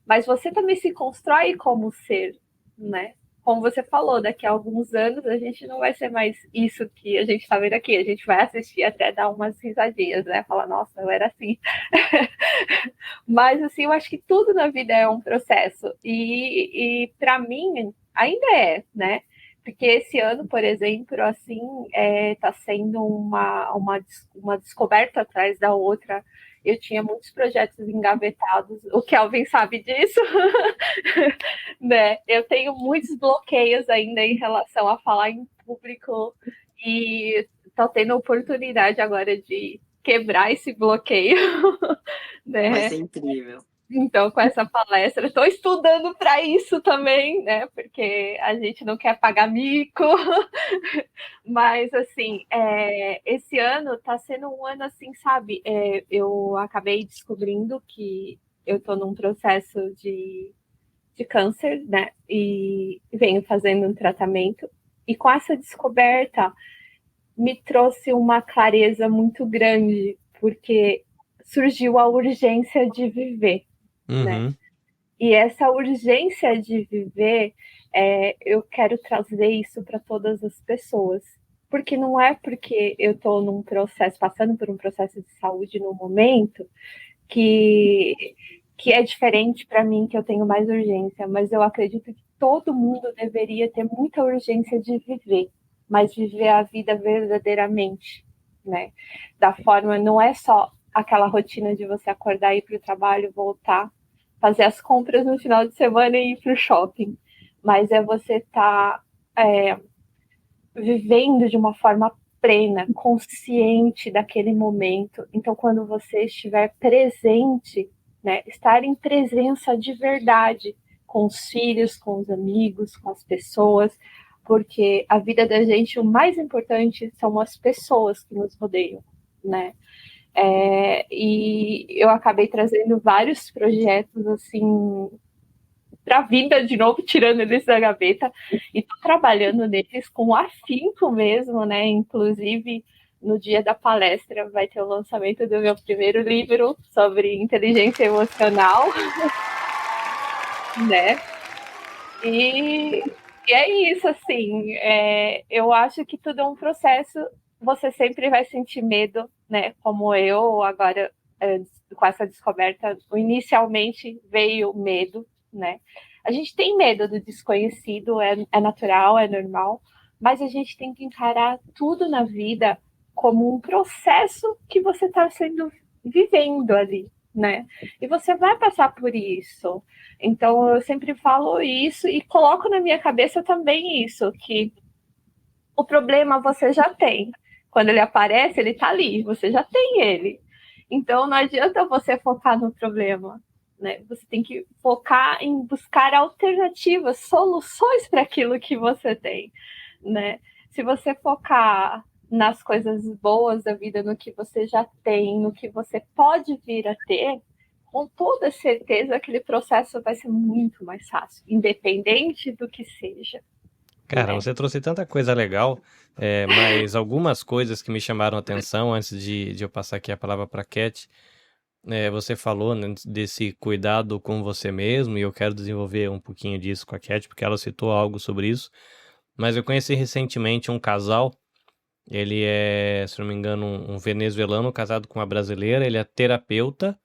Mas você também se constrói como ser, né? Como você falou, daqui a alguns anos a gente não vai ser mais isso que a gente está vendo aqui. A gente vai assistir até dar umas risadinhas, né? Falar, nossa, eu era assim. Mas, assim, eu acho que tudo na vida é um processo. E para mim, ainda né? Porque esse ano, por exemplo, assim, está sendo uma descoberta atrás da outra. Eu tinha muitos projetos engavetados, o Kelvin sabe disso, né? Eu tenho muitos bloqueios ainda em relação a falar em público e estou tendo a oportunidade agora de quebrar esse bloqueio, né? Vai ser incrível. Então, com essa palestra, estou estudando para isso também, né? Porque a gente não quer pagar mico. Mas, assim, esse ano está sendo um ano, assim, sabe? Eu acabei descobrindo que eu estou num processo de câncer, né? E venho fazendo um tratamento. E com essa descoberta, me trouxe uma clareza muito grande, porque surgiu a urgência de viver, né? Uhum. E essa urgência de viver, eu quero trazer isso para todas as pessoas. Porque não é porque eu estou num processo, passando por um processo de saúde no momento, que é diferente para mim, que eu tenho mais urgência, mas eu acredito que todo mundo deveria ter muita urgência de viver, mas viver a vida verdadeiramente, né? Da forma, não é só aquela rotina de você acordar, ir para o trabalho, voltar, fazer as compras no final de semana e ir para o shopping, mas é você estar vivendo de uma forma plena, consciente daquele momento. Então, quando você estiver presente, né, estar em presença de verdade com os filhos, com os amigos, com as pessoas, porque a vida da gente, o mais importante são as pessoas que nos rodeiam, né? E eu acabei trazendo vários projetos assim para a vida de novo, tirando eles da gaveta, e estou trabalhando neles com afinco mesmo, né? Inclusive, no dia da palestra vai ter o lançamento do meu primeiro livro sobre inteligência emocional, né? E é isso, assim, eu acho que tudo é um processo, você sempre vai sentir medo, né? Como eu, agora, com essa descoberta, inicialmente veio medo, né? A gente tem medo do desconhecido, é natural, é normal, mas a gente tem que encarar tudo na vida como um processo que você está vivendo ali, né? E você vai passar por isso. Então, eu sempre falo isso e coloco na minha cabeça também isso, que o problema você já tem. Quando ele aparece, ele está ali, você já tem ele. Então, não adianta você focar no problema, né? Você tem que focar em buscar alternativas, soluções para aquilo que você tem, né? Se você focar nas coisas boas da vida, no que você já tem, no que você pode vir a ter, com toda certeza aquele processo vai ser muito mais fácil, independente do que seja. Cara, você trouxe tanta coisa legal, mas algumas coisas que me chamaram a atenção antes de eu passar aqui a palavra para a Cat. Você falou, né, desse cuidado com você mesmo, e eu quero desenvolver um pouquinho disso com a Cat, porque ela citou algo sobre isso. Mas eu conheci recentemente um casal, ele é, se não me engano, um venezuelano casado com uma brasileira, ele é terapeuta,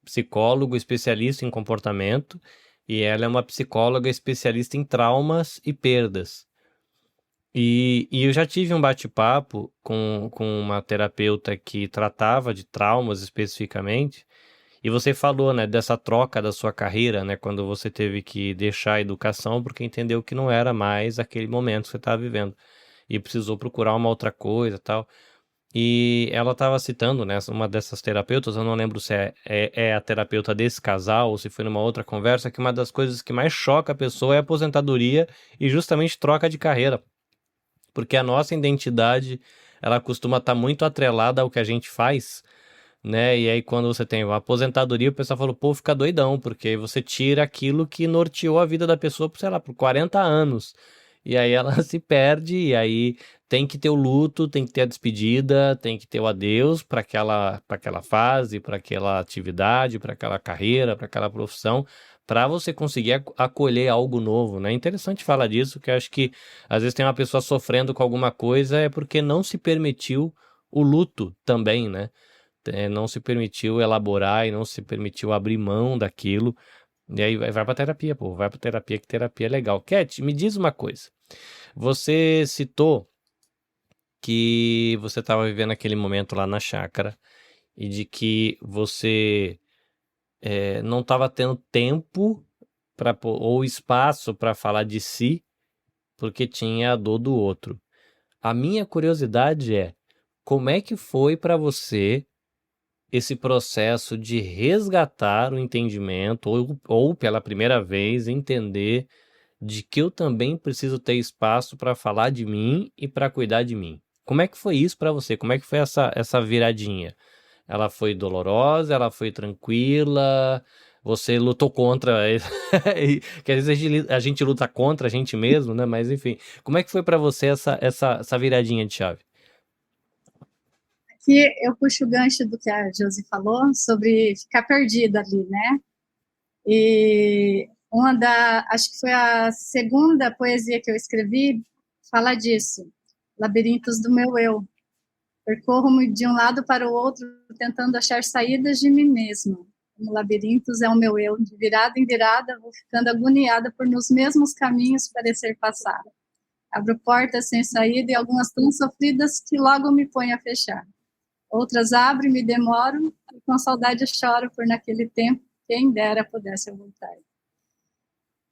psicólogo, especialista em comportamento, e ela é uma psicóloga especialista em traumas e perdas. E eu já tive um bate-papo com uma terapeuta que tratava de traumas especificamente, e você falou, né, dessa troca da sua carreira, né, quando você teve que deixar a educação porque entendeu que não era mais aquele momento que você estava vivendo, e precisou procurar uma outra coisa e tal. E ela estava citando, né, uma dessas terapeutas, eu não lembro se é a terapeuta desse casal ou se foi numa outra conversa, que uma das coisas que mais choca a pessoa é a aposentadoria e justamente troca de carreira. Porque a nossa identidade, ela costuma estar muito atrelada ao que a gente faz, né? E aí quando você tem a aposentadoria, o pessoal fala, pô, fica doidão, porque aí você tira aquilo que norteou a vida da pessoa, por, sei lá, por 40 anos. E aí ela se perde, e aí tem que ter o luto, tem que ter a despedida, tem que ter o adeus para aquela fase, para aquela atividade, para aquela carreira, para aquela profissão, para você conseguir acolher algo novo, né? É interessante falar disso, que eu acho que às vezes tem uma pessoa sofrendo com alguma coisa é porque não se permitiu o luto também, né? Não se permitiu elaborar e não se permitiu abrir mão daquilo. E aí vai pra terapia, pô. Vai pra terapia, que terapia é legal. Cat, me diz uma coisa. Você citou que você estava vivendo aquele momento lá na chácara e de que você não estava tendo tempo ou espaço para falar de si porque tinha a dor do outro. A minha curiosidade é, como é que foi para você esse processo de resgatar o entendimento ou pela primeira vez entender de que eu também preciso ter espaço para falar de mim e para cuidar de mim? Como é que foi isso para você? Como é que foi essa viradinha? Ela foi dolorosa? Ela foi tranquila? você lutou contra, que às vezes a gente luta contra a gente mesmo, né? Mas enfim, como é que foi para você essa viradinha de chave? Aqui eu puxo o gancho do que a Josi falou sobre ficar perdida ali, né? E acho que foi a segunda poesia que eu escrevi, fala disso, Labirintos do Meu Eu. Percorro-me de um lado para o outro, tentando achar saídas de mim mesma. Como labirintos é o meu eu, de virada em virada, vou ficando agoniada por nos mesmos caminhos parecer passar. Abro portas sem saída e algumas tão sofridas que logo me põem a fechar. Outras abro e me demoro, e com saudade choro por naquele tempo, quem dera pudesse eu voltar.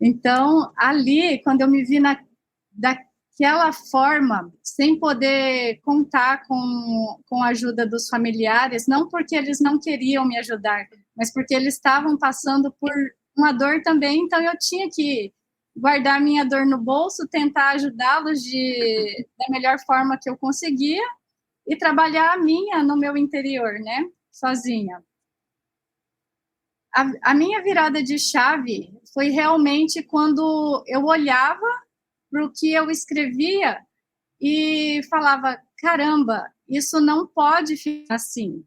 Então, ali, quando eu me vi daquela forma, sem poder contar com a ajuda dos familiares, não porque eles não queriam me ajudar, mas porque eles estavam passando por uma dor também, então eu tinha que guardar minha dor no bolso, tentar ajudá-los da melhor forma que eu conseguia e trabalhar a minha no meu interior, né, sozinha. A minha virada de chave foi realmente quando eu olhava para o que eu escrevia e falava, caramba, isso não pode ficar assim.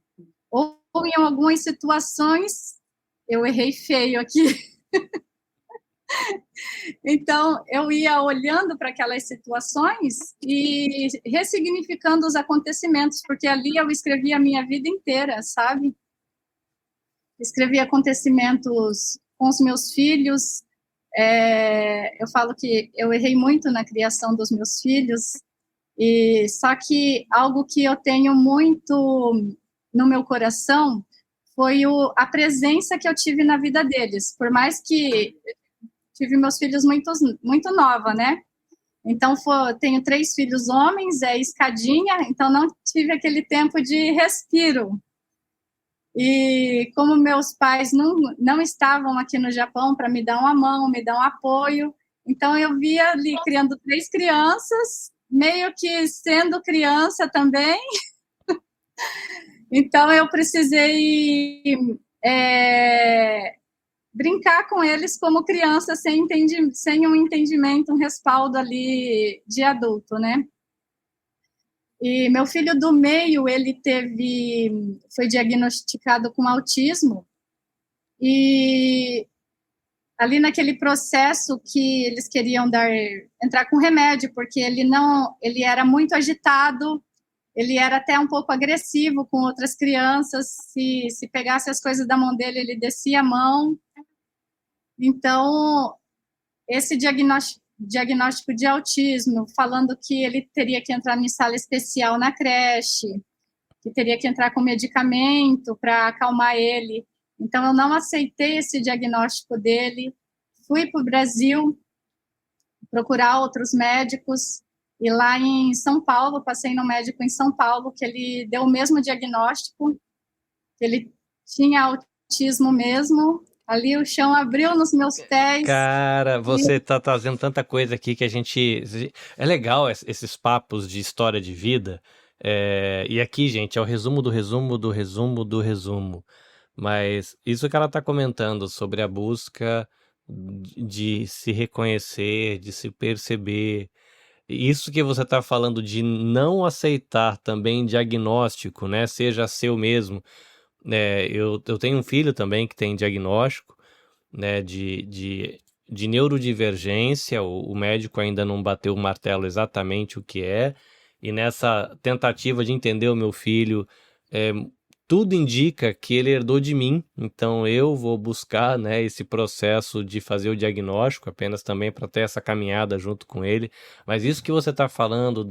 Ou em algumas situações, eu errei feio aqui. Então, eu ia olhando para aquelas situações e ressignificando os acontecimentos, porque ali eu escrevi a minha vida inteira, sabe? Escrevi acontecimentos com os meus filhos. Eu falo que eu errei muito na criação dos meus filhos, e só que algo que eu tenho muito no meu coração foi a presença que eu tive na vida deles, por mais que tive meus filhos muito nova, né? Então, tenho 3 filhos homens, escadinha, então não tive aquele tempo de respiro. E como meus pais não estavam aqui no Japão para me dar uma mão, me dar um apoio, então eu via ali criando 3 crianças, meio que sendo criança também. Então eu precisei brincar com eles como criança, sem um entendimento, um respaldo ali de adulto, né? E meu filho do meio, ele foi diagnosticado com autismo, e ali naquele processo que eles queriam entrar com remédio, porque ele era muito agitado, ele era até um pouco agressivo com outras crianças, se pegasse as coisas da mão dele, ele descia a mão. Então, esse diagnóstico de autismo, falando que ele teria que entrar em sala especial na creche, que teria que entrar com medicamento para acalmar ele. Então, eu não aceitei esse diagnóstico dele, fui para o Brasil procurar outros médicos, e lá em São Paulo, passei no médico em São Paulo, que ele deu o mesmo diagnóstico, que ele tinha autismo mesmo. Ali o chão abriu nos meus pés. Cara, você tá trazendo tanta coisa aqui que a gente... É legal esses papos de história de vida. E aqui, gente, é o resumo do resumo do resumo do resumo. Mas isso que ela tá comentando sobre a busca de se reconhecer, de se perceber. Isso que você tá falando de não aceitar também diagnóstico, né? Seja seu mesmo. Eu tenho um filho também que tem diagnóstico, né, de neurodivergência. O médico ainda não bateu o martelo exatamente o que é, e nessa tentativa de entender o meu filho, tudo indica que ele herdou de mim, então eu vou buscar, né, esse processo de fazer o diagnóstico, apenas também para ter essa caminhada junto com ele. Mas isso que você está falando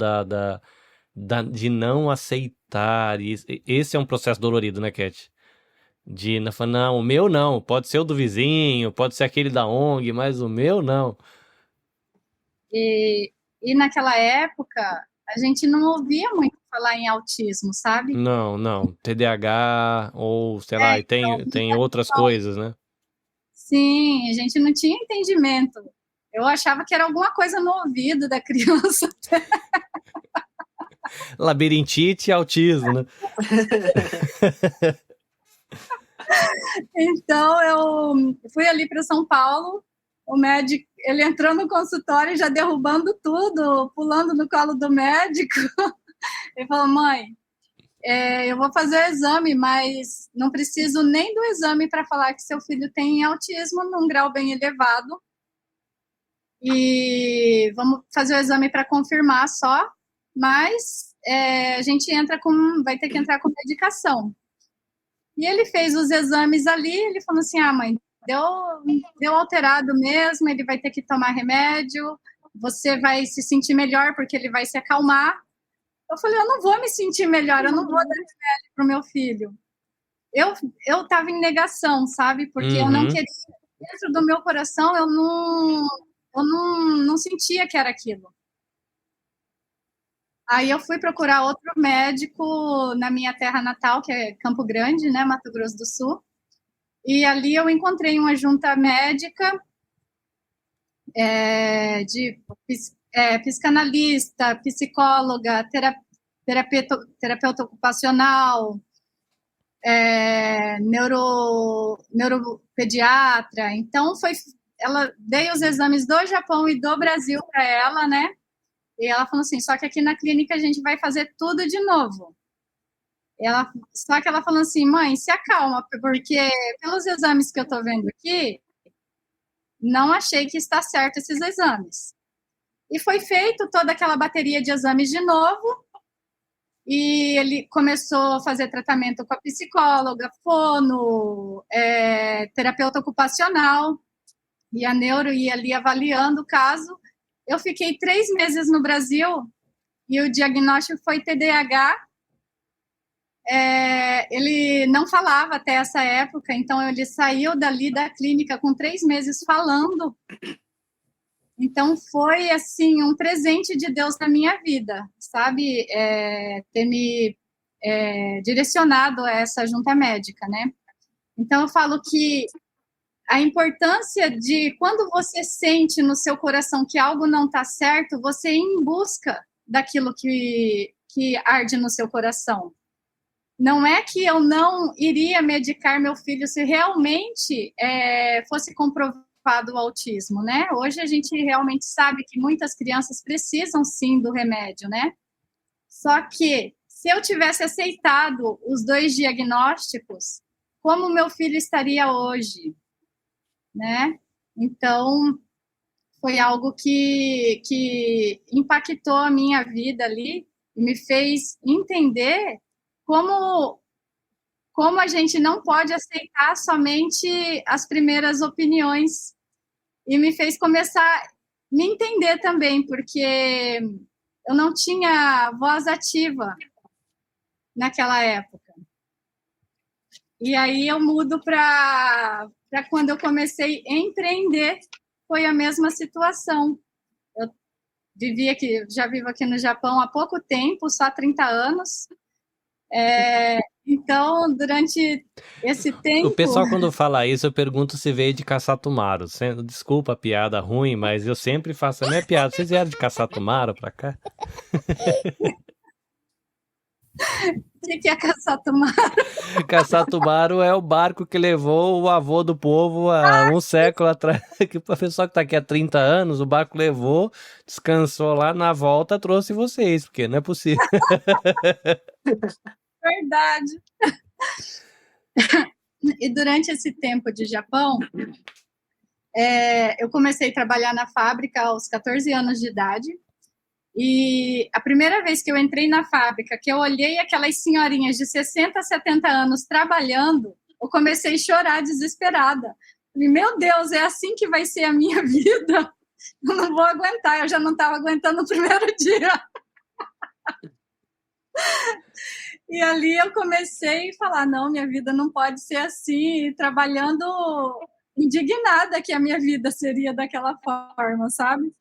de não aceitar, esse é um processo dolorido, né, Cat? De falar, não, o meu não, pode ser o do vizinho, pode ser aquele da ONG, mas o meu não. E naquela época, a gente não ouvia muito falar em autismo, sabe? Não, TDAH, ou sei lá, tem outras coisas, né? Sim, a gente não tinha entendimento. Eu achava que era alguma coisa no ouvido da criança. Labirintite e autismo, né? Então, eu fui ali para São Paulo, o médico, ele entrou no consultório já derrubando tudo, pulando no colo do médico. Ele falou, mãe, eu vou fazer o exame, mas não preciso nem do exame para falar que seu filho tem autismo num grau bem elevado. E vamos fazer o exame para confirmar só, mas a gente vai ter que entrar com medicação. E ele fez os exames ali, ele falou assim, mãe, deu alterado mesmo, ele vai ter que tomar remédio, você vai se sentir melhor porque ele vai se acalmar. Eu falei, eu não vou me sentir melhor, eu não vou dar remédio para o meu filho. Eu estava em negação, sabe? Porque eu não queria, dentro do meu coração, eu não sentia que era aquilo. Aí eu fui procurar outro médico na minha terra natal, que é Campo Grande, né, Mato Grosso do Sul. E ali eu encontrei uma junta médica de psicanalista, psicóloga, terapeuta ocupacional, neuropediatra. Então, ela dei os exames do Japão e do Brasil para ela, né? E ela falou assim, só que aqui na clínica a gente vai fazer tudo de novo. Só que ela falou assim, mãe, se acalma, porque pelos exames que eu estou vendo aqui, não achei que está certo esses exames. E foi feito toda aquela bateria de exames de novo, e ele começou a fazer tratamento com a psicóloga, fono, terapeuta ocupacional, e a neuro ia ali avaliando o caso. Eu fiquei 3 meses no Brasil, e o diagnóstico foi TDAH. Ele não falava até essa época, então ele saiu dali da clínica com 3 meses falando. Então foi assim um presente de Deus na minha vida, sabe? Ter me direcionado a essa junta médica, né? Então eu falo que a importância de quando você sente no seu coração que algo não está certo, você ir em busca daquilo que arde no seu coração. Não é que eu não iria medicar meu filho se realmente fosse comprovado o autismo, né? Hoje a gente realmente sabe que muitas crianças precisam sim do remédio, né? Só que se eu tivesse aceitado os 2 diagnósticos, como meu filho estaria hoje, né? Então, foi algo que impactou a minha vida ali e me fez entender como a gente não pode aceitar somente as primeiras opiniões, e me fez começar a me entender também, porque eu não tinha voz ativa naquela época. E aí eu mudo para quando eu comecei a empreender, foi a mesma situação. Eu já vivo aqui no Japão há pouco tempo, só 30 anos. Então, durante esse tempo... O pessoal, quando fala isso, eu pergunto se veio de Caçatumaru. Desculpa a piada ruim, mas eu sempre faço a minha piada. Vocês vieram de Caçatumaru pra cá? O que é Caçatumaru? Caçatumaru é o barco que levou o avô do povo há um século atrás. O pessoal que tá aqui há 30 anos, o barco levou, descansou lá, na volta trouxe vocês, porque não é possível. Verdade. E durante esse tempo de Japão, eu comecei a trabalhar na fábrica aos 14 anos de idade. E a primeira vez que eu entrei na fábrica, que eu olhei aquelas senhorinhas de 60, 70 anos trabalhando, eu comecei a chorar desesperada. Falei, meu Deus, é assim que vai ser a minha vida? Eu não vou aguentar, eu já não estava aguentando o primeiro dia. E ali eu comecei a falar, não, minha vida não pode ser assim, trabalhando indignada que a minha vida seria daquela forma, sabe?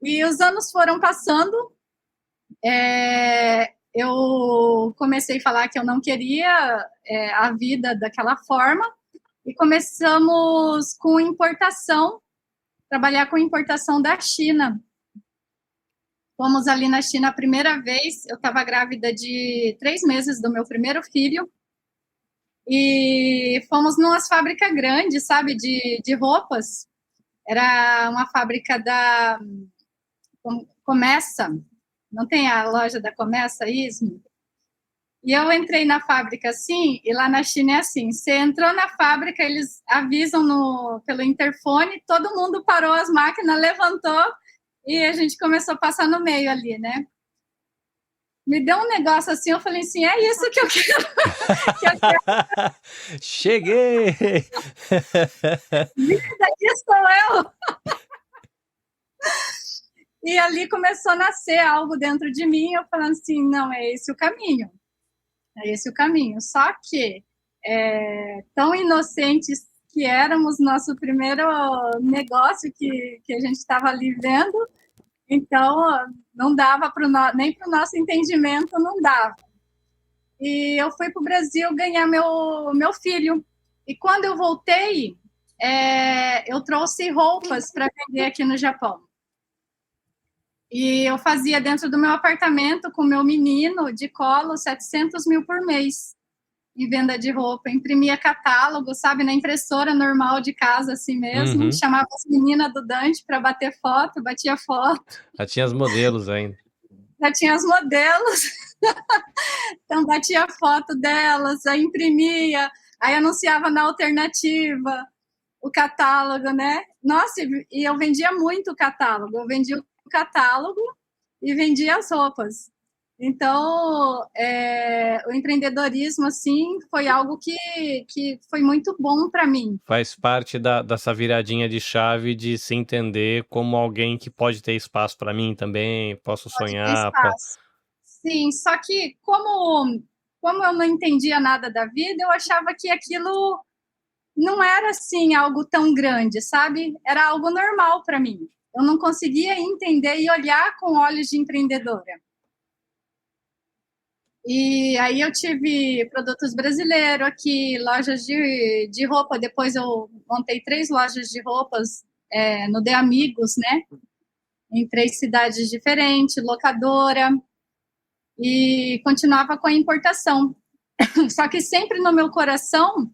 E os anos foram passando, eu comecei a falar que eu não queria a vida daquela forma, e começamos com importação, trabalhar com importação da China. Fomos ali na China a primeira vez, eu estava grávida de 3 meses do meu primeiro filho, E fomos numas fábricas grandes, sabe, de roupas. Era uma fábrica da Comessa, não tem a loja da Comessa, Ismo? E eu entrei na fábrica assim, e lá na China é assim, você entrou na fábrica, eles avisam pelo interfone, todo mundo parou as máquinas, levantou, e a gente começou a passar no meio ali, né? Me deu um negócio assim, eu falei assim, é isso que eu quero. Cheguei! Daqui sou eu! E ali começou a nascer algo dentro de mim, eu falando assim, não, é esse o caminho. É esse o caminho. Só que, tão inocentes que éramos, nosso primeiro negócio que a gente estava ali vendo, então não dava nem para o nosso entendimento, não dava. E eu fui para o Brasil ganhar meu filho. E quando eu voltei, eu trouxe roupas para vender aqui no Japão. E eu fazia dentro do meu apartamento com meu menino de colo 700 mil por mês em venda de roupa. Imprimia catálogo, sabe, na impressora normal de casa, assim mesmo. Uhum. Chamava as meninas do Dante para bater foto, batia foto. Já tinha os modelos ainda. Já tinha os modelos. Então, batia foto delas, aí imprimia, aí anunciava na alternativa o catálogo, né? Nossa, e eu vendia muito o catálogo. Eu vendia o catálogo e vendia as roupas. Então, o empreendedorismo, assim, foi algo que foi muito bom para mim. Faz parte dessa viradinha de chave de se entender como alguém que pode ter espaço para mim também, posso sonhar. Sim, só que como eu não entendia nada da vida, eu achava que aquilo não era, assim, algo tão grande, sabe? Era algo normal para mim. Eu não conseguia entender e olhar com olhos de empreendedora. E aí eu tive produtos brasileiros aqui, lojas de roupa. Depois eu montei 3 lojas de roupas no De Amigos, né? Em 3 cidades diferentes, locadora. E continuava com a importação. Só que sempre no meu coração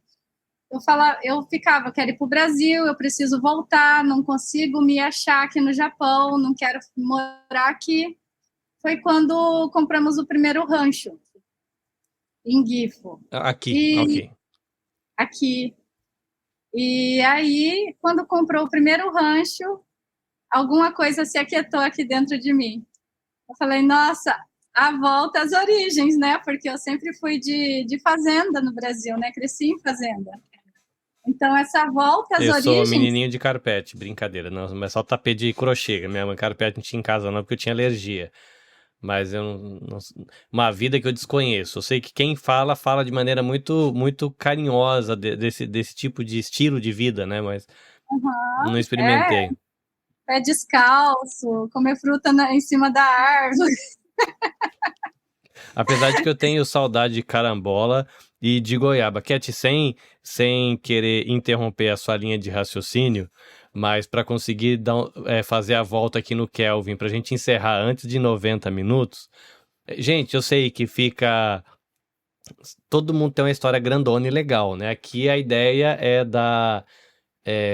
eu ficava, quero ir para o Brasil, eu preciso voltar, não consigo me achar aqui no Japão, não quero morar aqui. Foi quando compramos o primeiro rancho, em Gifu. Aqui. Aqui. E aí, quando comprou o primeiro rancho, alguma coisa se aquietou aqui dentro de mim. Eu falei, nossa, a volta às origens, né? Porque eu sempre fui de fazenda no Brasil, né? Cresci em fazenda. Então, essa volta às origens... Eu sou menininho de carpete, brincadeira. Não, mas só tapete de crochê. Minha mãe carpete não tinha em casa não, porque eu tinha alergia. Mas eu não... Uma vida que eu desconheço. Eu sei que quem fala de maneira muito, muito carinhosa desse tipo de estilo de vida, né? Mas não experimentei. Pé descalço, comer fruta em cima da árvore. Apesar de que eu tenho saudade de carambola e de goiaba. Cat, sem querer interromper a sua linha de raciocínio, mas para conseguir fazer a volta aqui no Kelvin, para a gente encerrar antes de 90 minutos. Gente, eu sei que fica... Todo mundo tem uma história grandona e legal, né? Aqui a ideia é dar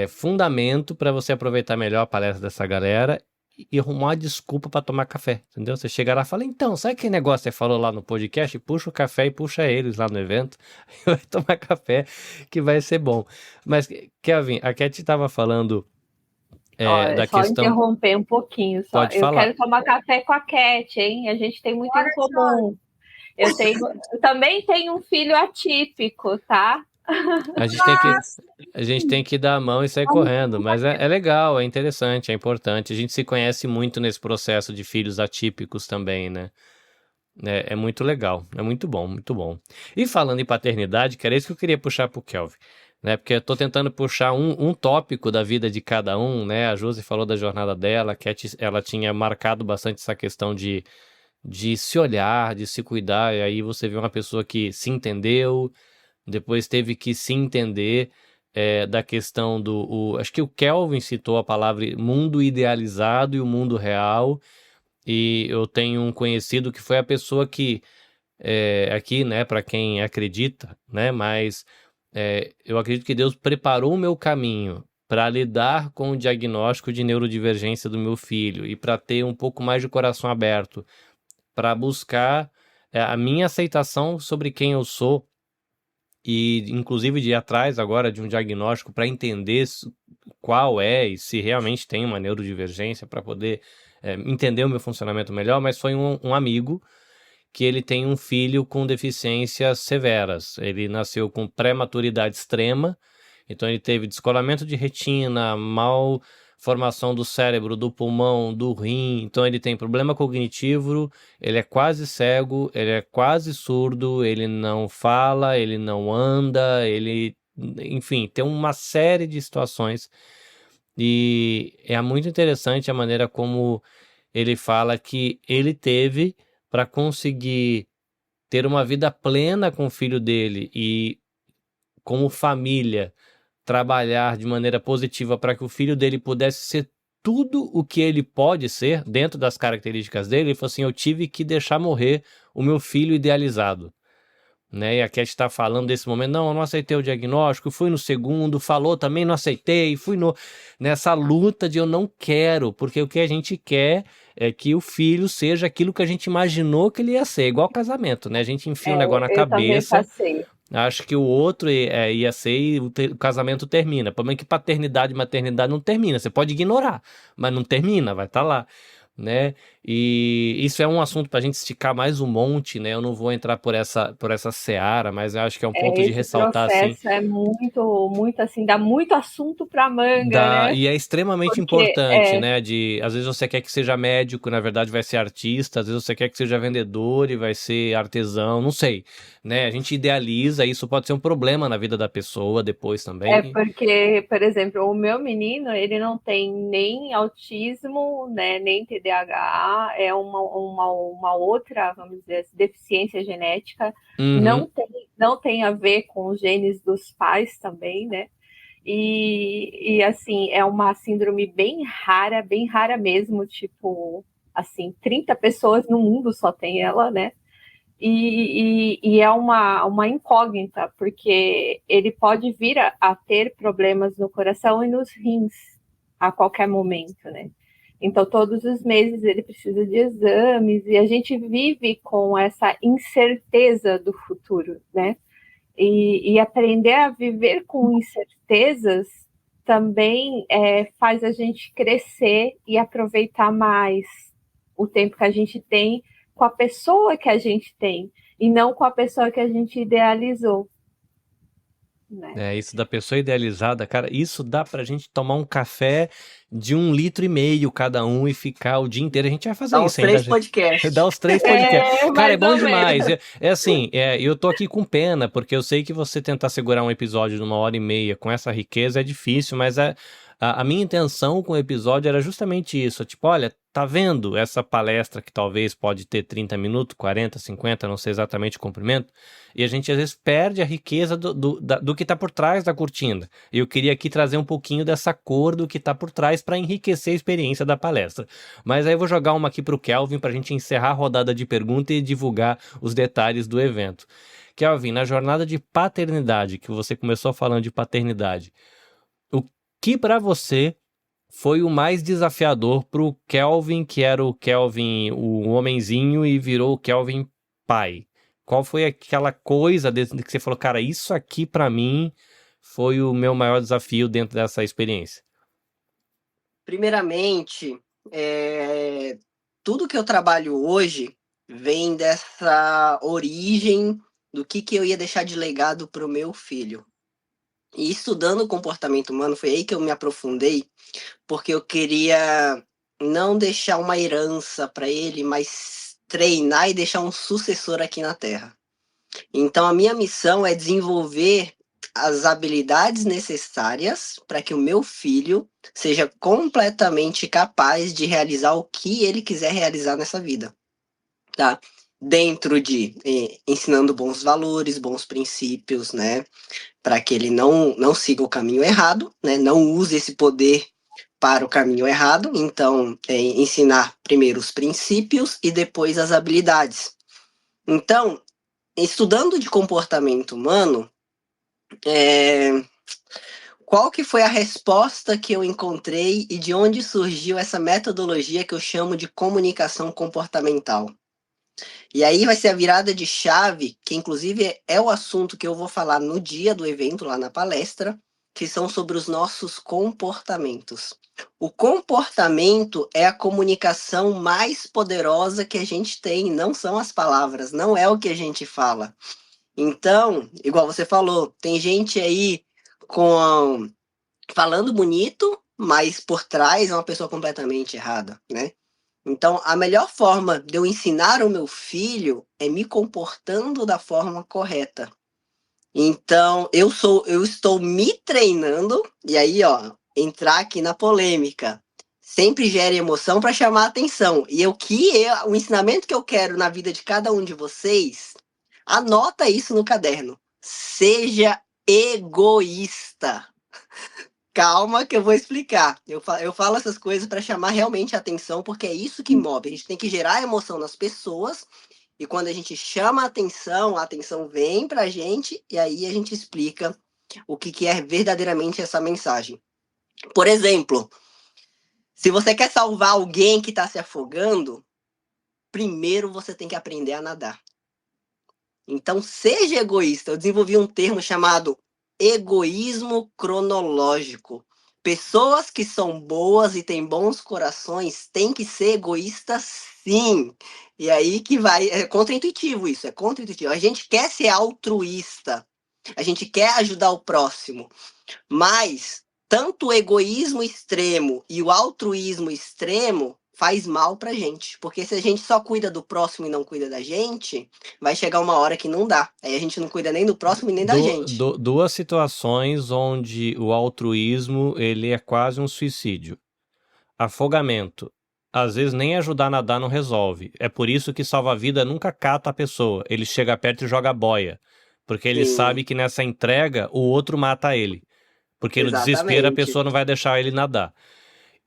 fundamento para você aproveitar melhor a palestra dessa galera e arrumar uma desculpa para tomar café, entendeu? Você chega lá e fala, então, sabe aquele negócio que você falou lá no podcast? Puxa o café e puxa eles lá no evento e vai tomar café, que vai ser bom. Mas, Kelvin, a Cat estava falando da só questão... interromper um pouquinho. Só. Pode falar. Eu quero tomar café com a Cat, hein? A gente tem muito em comum. Eu também tenho um filho atípico, tá? A gente tem que dar a mão e sair correndo, mas é legal, é interessante, é importante. A gente se conhece muito nesse processo de filhos atípicos também, né? É muito legal, é muito bom, muito bom. E falando em paternidade, que era isso que eu queria puxar pro Kelvin, né? Porque eu tô tentando puxar um tópico da vida de cada um, né? A Josi falou da jornada dela, ela tinha marcado bastante essa questão de se olhar, de se cuidar, e aí você vê uma pessoa que se entendeu, depois teve que se entender da questão acho que o Kelvin citou a palavra mundo idealizado e o mundo real, e eu tenho um conhecido que foi a pessoa que aqui, né, para quem acredita, né, mas eu acredito que Deus preparou o meu caminho para lidar com o diagnóstico de neurodivergência do meu filho e para ter um pouco mais de coração aberto, para buscar a minha aceitação sobre quem eu sou e, inclusive, de ir atrás agora de um diagnóstico para entender qual é e se realmente tem uma neurodivergência para poder entender o meu funcionamento melhor, mas foi um amigo que ele tem um filho com deficiências severas. Ele nasceu com prematuridade extrema, então ele teve descolamento de retina, malformação do cérebro, do pulmão, do rim, então ele tem problema cognitivo, ele é quase cego, ele é quase surdo, ele não fala, ele não anda, enfim, tem uma série de situações e é muito interessante a maneira como ele fala que ele teve para conseguir ter uma vida plena com o filho dele e, como família, trabalhar de maneira positiva para que o filho dele pudesse ser tudo o que ele pode ser, dentro das características dele. Ele falou assim, eu tive que deixar morrer o meu filho idealizado. Né? E a Cat está falando desse momento, não, eu não aceitei o diagnóstico, fui no segundo, falou também, não aceitei, fui nessa luta de eu não quero, porque o que a gente quer é que o filho seja aquilo que a gente imaginou que ele ia ser, igual casamento, né? A gente enfia um negócio na cabeça, acho que o outro ia ser e o casamento termina. O problema é que paternidade e maternidade não termina, você pode ignorar, mas não termina, vai estar lá. Né? E isso é um assunto para a gente esticar mais um monte, né? Eu não vou entrar por essa seara, mas eu acho que é um ponto de ressaltar assim. É muito assim, dá muito assunto para manga, né? E é extremamente importante, né? Às vezes você quer que seja médico, na verdade vai ser artista, às vezes você quer que seja vendedor e vai ser artesão, não sei, né? A gente idealiza, isso pode ser um problema na vida da pessoa depois também. Porque, por exemplo, o meu menino, ele não tem nem autismo, né? Nem TDAH, é uma outra, vamos dizer, deficiência genética. Uhum. Não tem a ver com os genes dos pais também, né? E assim, é uma síndrome bem rara mesmo, tipo, assim, 30 pessoas no mundo só tem ela, né? E é uma incógnita, porque ele pode vir a ter problemas no coração e nos rins a qualquer momento, né? Então, todos os meses ele precisa de exames e a gente vive com essa incerteza do futuro, né? E aprender a viver com incertezas também faz a gente crescer e aproveitar mais o tempo que a gente tem com a pessoa que a gente tem e não com a pessoa que a gente idealizou. Né? Isso da pessoa idealizada, cara, isso dá pra gente tomar um café de 1,5 litro cada um e ficar o dia inteiro. A gente vai fazer isso ainda. Dá os 3 podcasts. Cara, é bom demais. Assim, eu tô aqui com pena, porque eu sei que você tentar segurar um episódio de 1h30 com essa riqueza é difícil, mas a minha intenção com o episódio era justamente isso. Tipo, olha, tá vendo essa palestra que talvez pode ter 30 minutos, 40, 50, não sei exatamente o comprimento, e a gente às vezes perde a riqueza do que tá por trás da cortina. Eu queria aqui trazer um pouquinho dessa cor do que tá por trás para enriquecer a experiência da palestra. Mas aí eu vou jogar uma aqui pro Kelvin pra gente encerrar a rodada de pergunta e divulgar os detalhes do evento. Kelvin, na jornada de paternidade, que você começou falando de paternidade, o que para você foi o mais desafiador pro Kelvin, que era o Kelvin, o homenzinho, e virou o Kelvin pai? Qual foi aquela coisa que você falou, cara, isso aqui para mim foi o meu maior desafio dentro dessa experiência? Primeiramente, tudo que eu trabalho hoje vem dessa origem do que eu ia deixar de legado para o meu filho. E estudando o comportamento humano, foi aí que eu me aprofundei, porque eu queria não deixar uma herança para ele, mas treinar e deixar um sucessor aqui na Terra. Então, a minha missão é desenvolver as habilidades necessárias para que o meu filho seja completamente capaz de realizar o que ele quiser realizar nessa vida, tá? Dentro de ensinando bons valores, bons princípios, né? Para que ele não siga o caminho errado, né? Não use esse poder para o caminho errado. Então, ensinar primeiro os princípios e depois as habilidades. Então, estudando de comportamento humano, qual que foi a resposta que eu encontrei e de onde surgiu essa metodologia que eu chamo de comunicação comportamental? E aí vai ser a virada de chave, que inclusive é o assunto que eu vou falar no dia do evento, lá na palestra, que são sobre os nossos comportamentos. O comportamento é a comunicação mais poderosa que a gente tem, não são as palavras, não é o que a gente fala. Então, igual você falou, tem gente aí falando bonito, mas por trás é uma pessoa completamente errada, né? Então, a melhor forma de eu ensinar o meu filho é me comportando da forma correta. Então, eu estou me treinando, e aí, ó, entrar aqui na polêmica. Sempre gera emoção para chamar a atenção. E o ensinamento que eu quero na vida de cada um de vocês, anota isso no caderno. Seja egoísta. Calma que eu vou explicar. Eu falo essas coisas para chamar realmente a atenção, porque é isso que move. A gente tem que gerar emoção nas pessoas, e quando a gente chama a atenção vem para a gente, e aí a gente explica o que é verdadeiramente essa mensagem. Por exemplo, se você quer salvar alguém que está se afogando, primeiro você tem que aprender a nadar. Então, seja egoísta. Eu desenvolvi um termo chamado egoísmo cronológico. Pessoas que são boas e têm bons corações têm que ser egoístas, sim. E aí que vai. É contraintuitivo isso, é contraintuitivo. A gente quer ser altruísta, a gente quer ajudar o próximo, mas tanto o egoísmo extremo e o altruísmo extremo faz mal pra gente. Porque se a gente só cuida do próximo e não cuida da gente, vai chegar uma hora que não dá. Aí a gente não cuida nem do próximo e nem da gente. Duas situações onde o altruísmo ele é quase um suicídio. Afogamento. Às vezes nem ajudar a nadar não resolve. É por isso que salva-vida nunca cata a pessoa. Ele chega perto e joga boia. Porque ele sabe que nessa entrega o outro mata ele. Porque no desespero a pessoa não vai deixar ele nadar.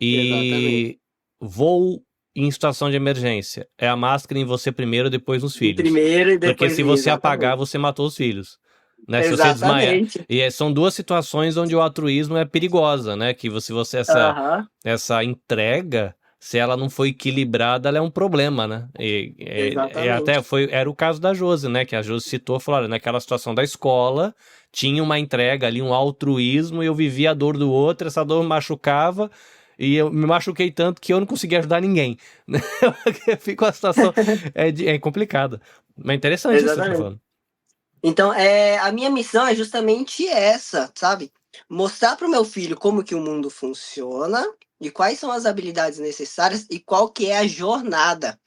E voo em situação de emergência. É a máscara em você primeiro, depois nos filhos. Primeiro e depois. Porque se você apagar, você matou os filhos. Né? Se você desmaiar. E são duas situações onde o altruísmo é perigosa, né? Que essa entrega, se ela não for equilibrada, ela é um problema, né? Era o caso da Josi, né? Que a Josi citou, falou, olha, naquela situação da escola, tinha uma entrega ali, um altruísmo, e eu vivia a dor do outro, essa dor me machucava, e eu me machuquei tanto que eu não conseguia ajudar ninguém. Fica uma situação complicada. Mas interessante isso que você tá falando. Então, a minha missão é justamente essa, sabe? Mostrar para o meu filho como que o mundo funciona e quais são as habilidades necessárias e qual que é a jornada.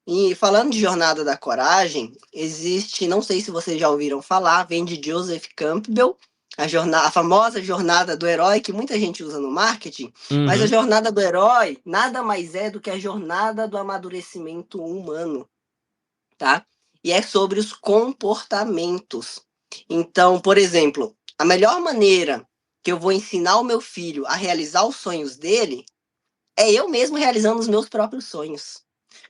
E falando de jornada da coragem, existe, não sei se vocês já ouviram falar, vem de Joseph Campbell, a famosa jornada do herói que muita gente usa no marketing, mas a jornada do herói nada mais é do que a jornada do amadurecimento humano, tá? E é sobre os comportamentos. Então, por exemplo, a melhor maneira que eu vou ensinar o meu filho a realizar os sonhos dele é eu mesmo realizando os meus próprios sonhos.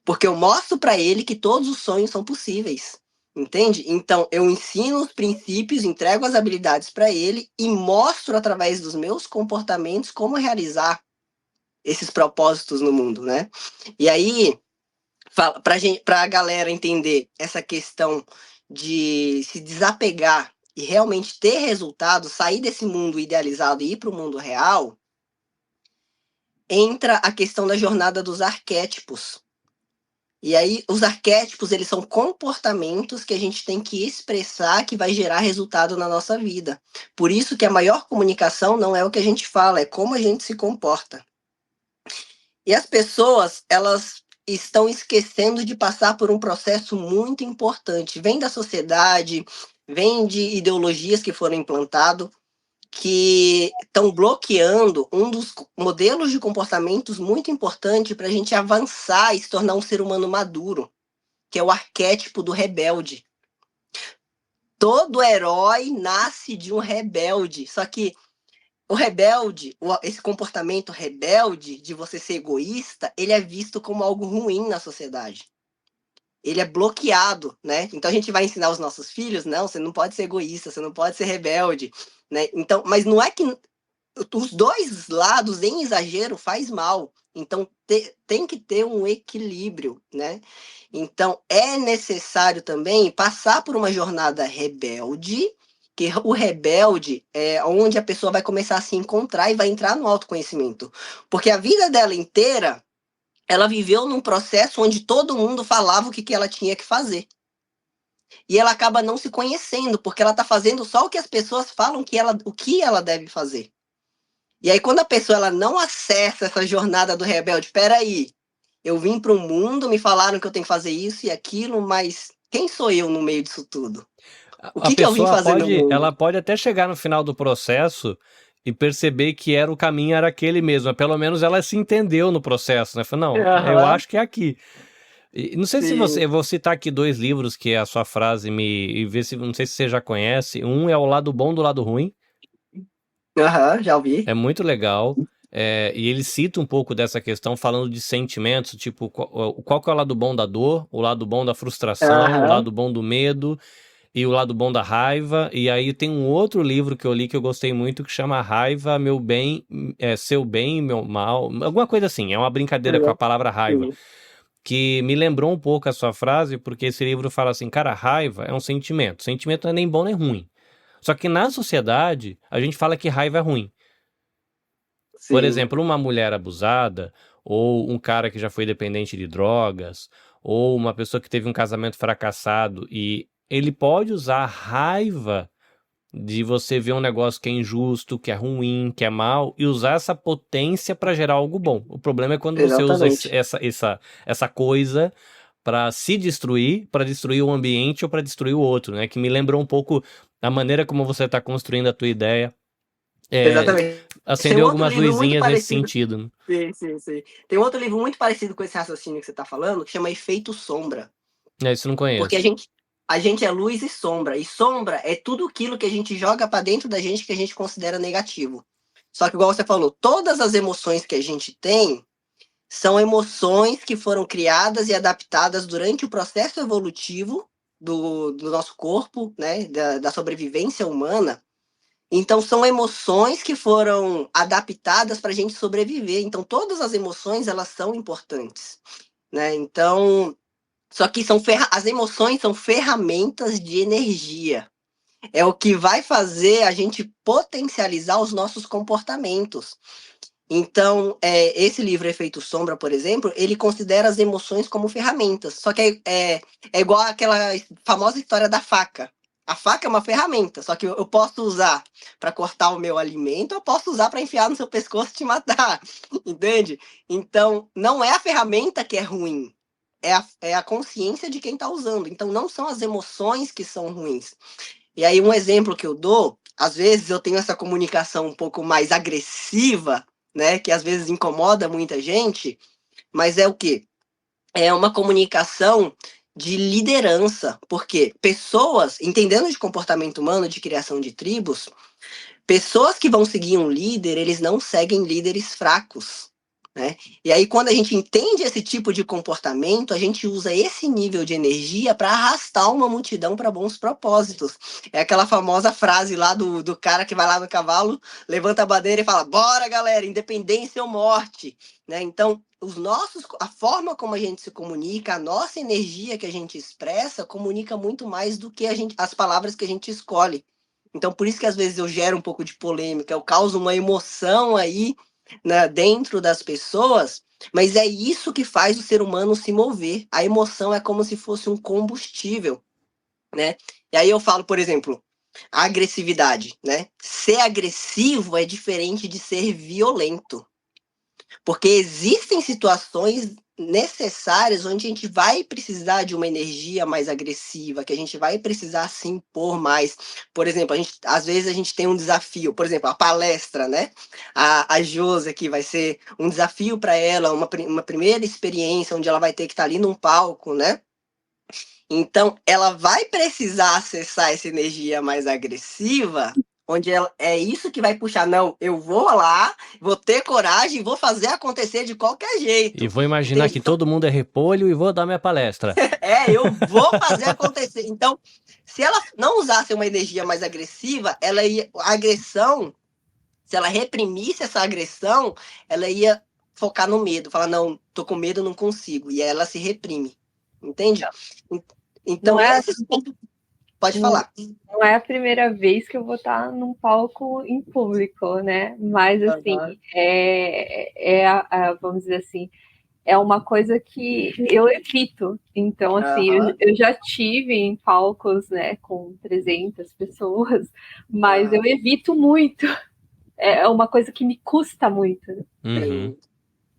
Porque eu mostro para ele que todos os sonhos são possíveis. Entende? Então, eu ensino os princípios, entrego as habilidades para ele e mostro através dos meus comportamentos como realizar esses propósitos no mundo, né? E aí, para a galera entender essa questão de se desapegar e realmente ter resultado, sair desse mundo idealizado e ir para o mundo real, entra a questão da jornada dos arquétipos. E aí, os arquétipos, eles são comportamentos que a gente tem que expressar que vai gerar resultado na nossa vida. Por isso que a maior comunicação não é o que a gente fala, é como a gente se comporta. E as pessoas, elas estão esquecendo de passar por um processo muito importante. Vem da sociedade, vem de ideologias que foram implantadas, que estão bloqueando um dos modelos de comportamentos muito importante para a gente avançar e se tornar um ser humano maduro, que é o arquétipo do rebelde. Todo herói nasce de um rebelde, só que o rebelde, esse comportamento rebelde de você ser egoísta, ele é visto como algo ruim na sociedade. ele é bloqueado, né? Então a gente vai ensinar os nossos filhos, não, você não pode ser egoísta, você não pode ser rebelde, né? Então, mas não é que os dois lados em exagero faz mal. Então tem que ter um equilíbrio, né? Então é necessário também passar por uma jornada rebelde, que o rebelde é onde a pessoa vai começar a se encontrar e vai entrar no autoconhecimento. Porque a vida dela inteira, ela viveu num processo onde todo mundo falava o que ela tinha que fazer. E ela acaba não se conhecendo, porque ela está fazendo só o que as pessoas falam o que ela deve fazer. E aí, quando a pessoa ela não acessa essa jornada do rebelde, peraí, eu vim para o mundo, me falaram que eu tenho que fazer isso e aquilo, mas quem sou eu no meio disso tudo? O A que eu vim pessoa fazer no mundo? ela pode até chegar no final do processo e perceber que o caminho era aquele mesmo, mas pelo menos ela se entendeu no processo, né? Falou, não, eu acho que é aqui. E não sei se eu vou citar aqui 2 livros que é a sua frase e ver se, não sei se você já conhece. Um é O Lado Bom do Lado Ruim. Já ouvi. É muito legal. E ele cita um pouco dessa questão, falando de sentimentos, tipo, qual que é o lado bom da dor, o lado bom da frustração, o lado bom do medo e o lado bom da raiva. E aí tem um outro livro que eu li que eu gostei muito, que chama Raiva, Meu Bem, Seu Bem e Meu Mal, alguma coisa assim, é uma brincadeira com a palavra raiva, que me lembrou um pouco a sua frase, porque esse livro fala assim, cara, raiva é um sentimento, sentimento não é nem bom nem ruim. Só que na sociedade, a gente fala que raiva é ruim. Sim. Por exemplo, uma mulher abusada, ou um cara que já foi dependente de drogas, ou uma pessoa que teve um casamento fracassado, e ele pode usar a raiva de você ver um negócio que é injusto, que é ruim, que é mal, e usar essa potência para gerar algo bom. O problema é quando você usa essa coisa para se destruir, para destruir o ambiente ou para destruir o outro, né? Que me lembrou um pouco a maneira como você está construindo a tua ideia. Exatamente. Acendeu algumas luzinhas nesse sentido. Né? Sim. Tem outro livro muito parecido com esse raciocínio que você está falando, que chama Efeito Sombra. Isso não conheço. Porque a gente é luz e sombra é tudo aquilo que a gente joga para dentro da gente que a gente considera negativo. Só que, igual você falou, todas as emoções que a gente tem são emoções que foram criadas e adaptadas durante o processo evolutivo do nosso corpo, né, da sobrevivência humana. Então, são emoções que foram adaptadas para a gente sobreviver. Então, todas as emoções, elas são importantes, né? Então, só que as emoções são ferramentas de energia. É o que vai fazer a gente potencializar os nossos comportamentos. Então, esse livro Efeito Sombra, por exemplo, ele considera as emoções como ferramentas. Só que é igual aquela famosa história da faca. A faca é uma ferramenta, só que eu posso usar para cortar o meu alimento, eu posso usar para enfiar no seu pescoço e te matar, entende? Então, não é a ferramenta que é ruim, é a consciência de quem está usando. Então, não são as emoções que são ruins. E aí, um exemplo que eu dou, às vezes eu tenho essa comunicação um pouco mais agressiva, né, que às vezes incomoda muita gente, mas é o quê? É uma comunicação de liderança, porque pessoas, entendendo de comportamento humano, de criação de tribos, pessoas que vão seguir um líder, eles não seguem líderes fracos, né? E aí, quando a gente entende esse tipo de comportamento, a gente usa esse nível de energia para arrastar uma multidão para bons propósitos. É aquela famosa frase lá do cara que vai lá no cavalo, levanta a bandeira e fala, bora galera, independência ou morte, né? Então, a forma como a gente se comunica, a nossa energia que a gente expressa, comunica muito mais do que as palavras que a gente escolhe. Então, por isso que às vezes eu gero um pouco de polêmica, eu causo uma emoção aí, né, dentro das pessoas, mas é isso que faz o ser humano se mover. A emoção é como se fosse um combustível, né? E aí eu falo, por exemplo, a agressividade, né? Ser agressivo é diferente de ser violento. Porque existem situações necessárias onde a gente vai precisar de uma energia mais agressiva, que a gente vai precisar se impor mais. Por exemplo, às vezes a gente tem um desafio, por exemplo, a palestra, né? A Josi aqui vai ser um desafio para ela, uma primeira experiência onde ela vai ter que estar ali num palco, né? Então, ela vai precisar acessar essa energia mais agressiva onde é isso que vai puxar. Não, eu vou lá, vou ter coragem, vou fazer acontecer de qualquer jeito. E vou imaginar que todo mundo é repolho e vou dar minha palestra. Eu vou fazer acontecer. Então, se ela não usasse uma energia mais agressiva, a agressão, se ela reprimisse essa agressão, ela ia focar no medo, falar, não, tô com medo, não consigo. E aí ela se reprime. Entende? Então, pode falar. Não é a primeira vez que eu vou estar num palco em público, né? Mas, assim, vamos dizer assim, é uma coisa que eu evito. Então, assim, eu já tive em palcos, né, com 300 pessoas, mas eu evito muito. É uma coisa que me custa muito. Uhum.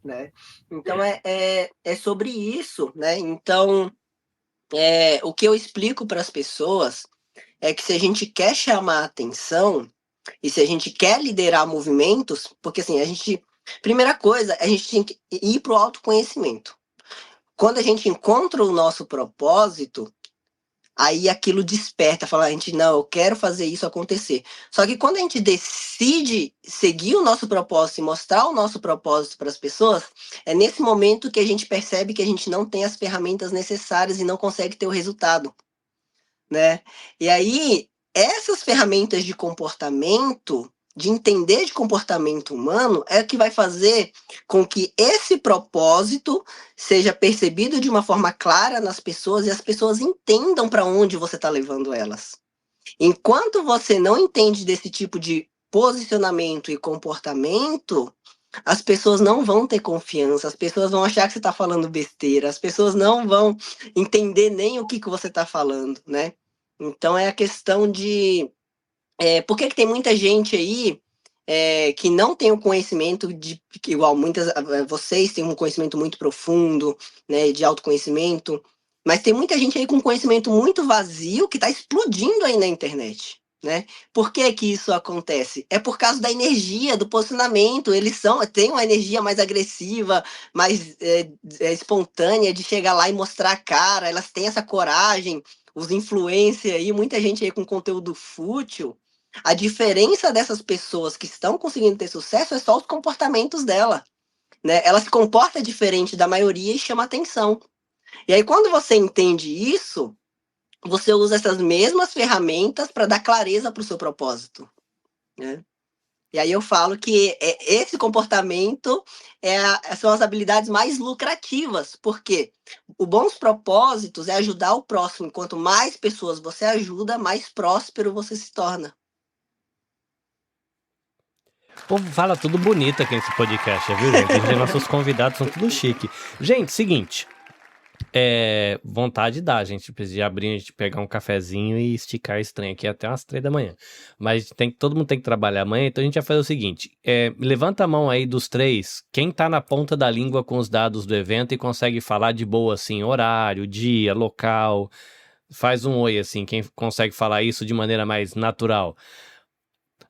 Né? Então, é sobre isso, né? Então, o que eu explico para as pessoas é que se a gente quer chamar a atenção e se a gente quer liderar movimentos, porque assim, primeira coisa, a gente tem que ir para o autoconhecimento. Quando a gente encontra o nosso propósito, aí aquilo desperta, fala, não, eu quero fazer isso acontecer. Só que quando a gente decide seguir o nosso propósito e mostrar o nosso propósito para as pessoas, é nesse momento que a gente percebe que a gente não tem as ferramentas necessárias e não consegue ter o resultado, né? E aí, essas ferramentas de comportamento, de entender de comportamento humano, é o que vai fazer com que esse propósito seja percebido de uma forma clara nas pessoas e as pessoas entendam para onde você está levando elas. Enquanto você não entende desse tipo de posicionamento e comportamento, as pessoas não vão ter confiança, as pessoas vão achar que você está falando besteira, as pessoas não vão entender nem o que você está falando, né? Então é a questão de... por que tem muita gente aí que não tem o conhecimento igual vocês têm um conhecimento muito profundo, né, de autoconhecimento, mas tem muita gente aí com conhecimento muito vazio que está explodindo aí na internet, né? Por que isso acontece? É por causa da energia, do posicionamento. Eles têm uma energia mais agressiva, mais espontânea de chegar lá e mostrar a cara. Elas têm essa coragem. Os influencers aí, muita gente aí com conteúdo fútil. A diferença dessas pessoas que estão conseguindo ter sucesso é só os comportamentos dela, né? Ela se comporta diferente da maioria e chama atenção. E aí, quando você entende isso, você usa essas mesmas ferramentas para dar clareza para o seu propósito, né? E aí eu falo que esse comportamento são as habilidades mais lucrativas, porque os bons propósitos é ajudar o próximo. Quanto mais pessoas você ajuda, mais próspero você se torna. O povo fala tudo bonito aqui nesse podcast, viu, gente? Os nossos convidados são tudo chique. Gente, seguinte. Vontade dá, gente. Precisa abrir, a gente pegar um cafezinho e esticar esse trem aqui até umas 3 da manhã. Mas todo mundo tem que trabalhar amanhã, então a gente vai fazer o seguinte. Levanta a mão aí dos 3. Quem tá na ponta da língua com os dados do evento e consegue falar de boa, assim, horário, dia, local. Faz um oi, assim, quem consegue falar isso de maneira mais natural.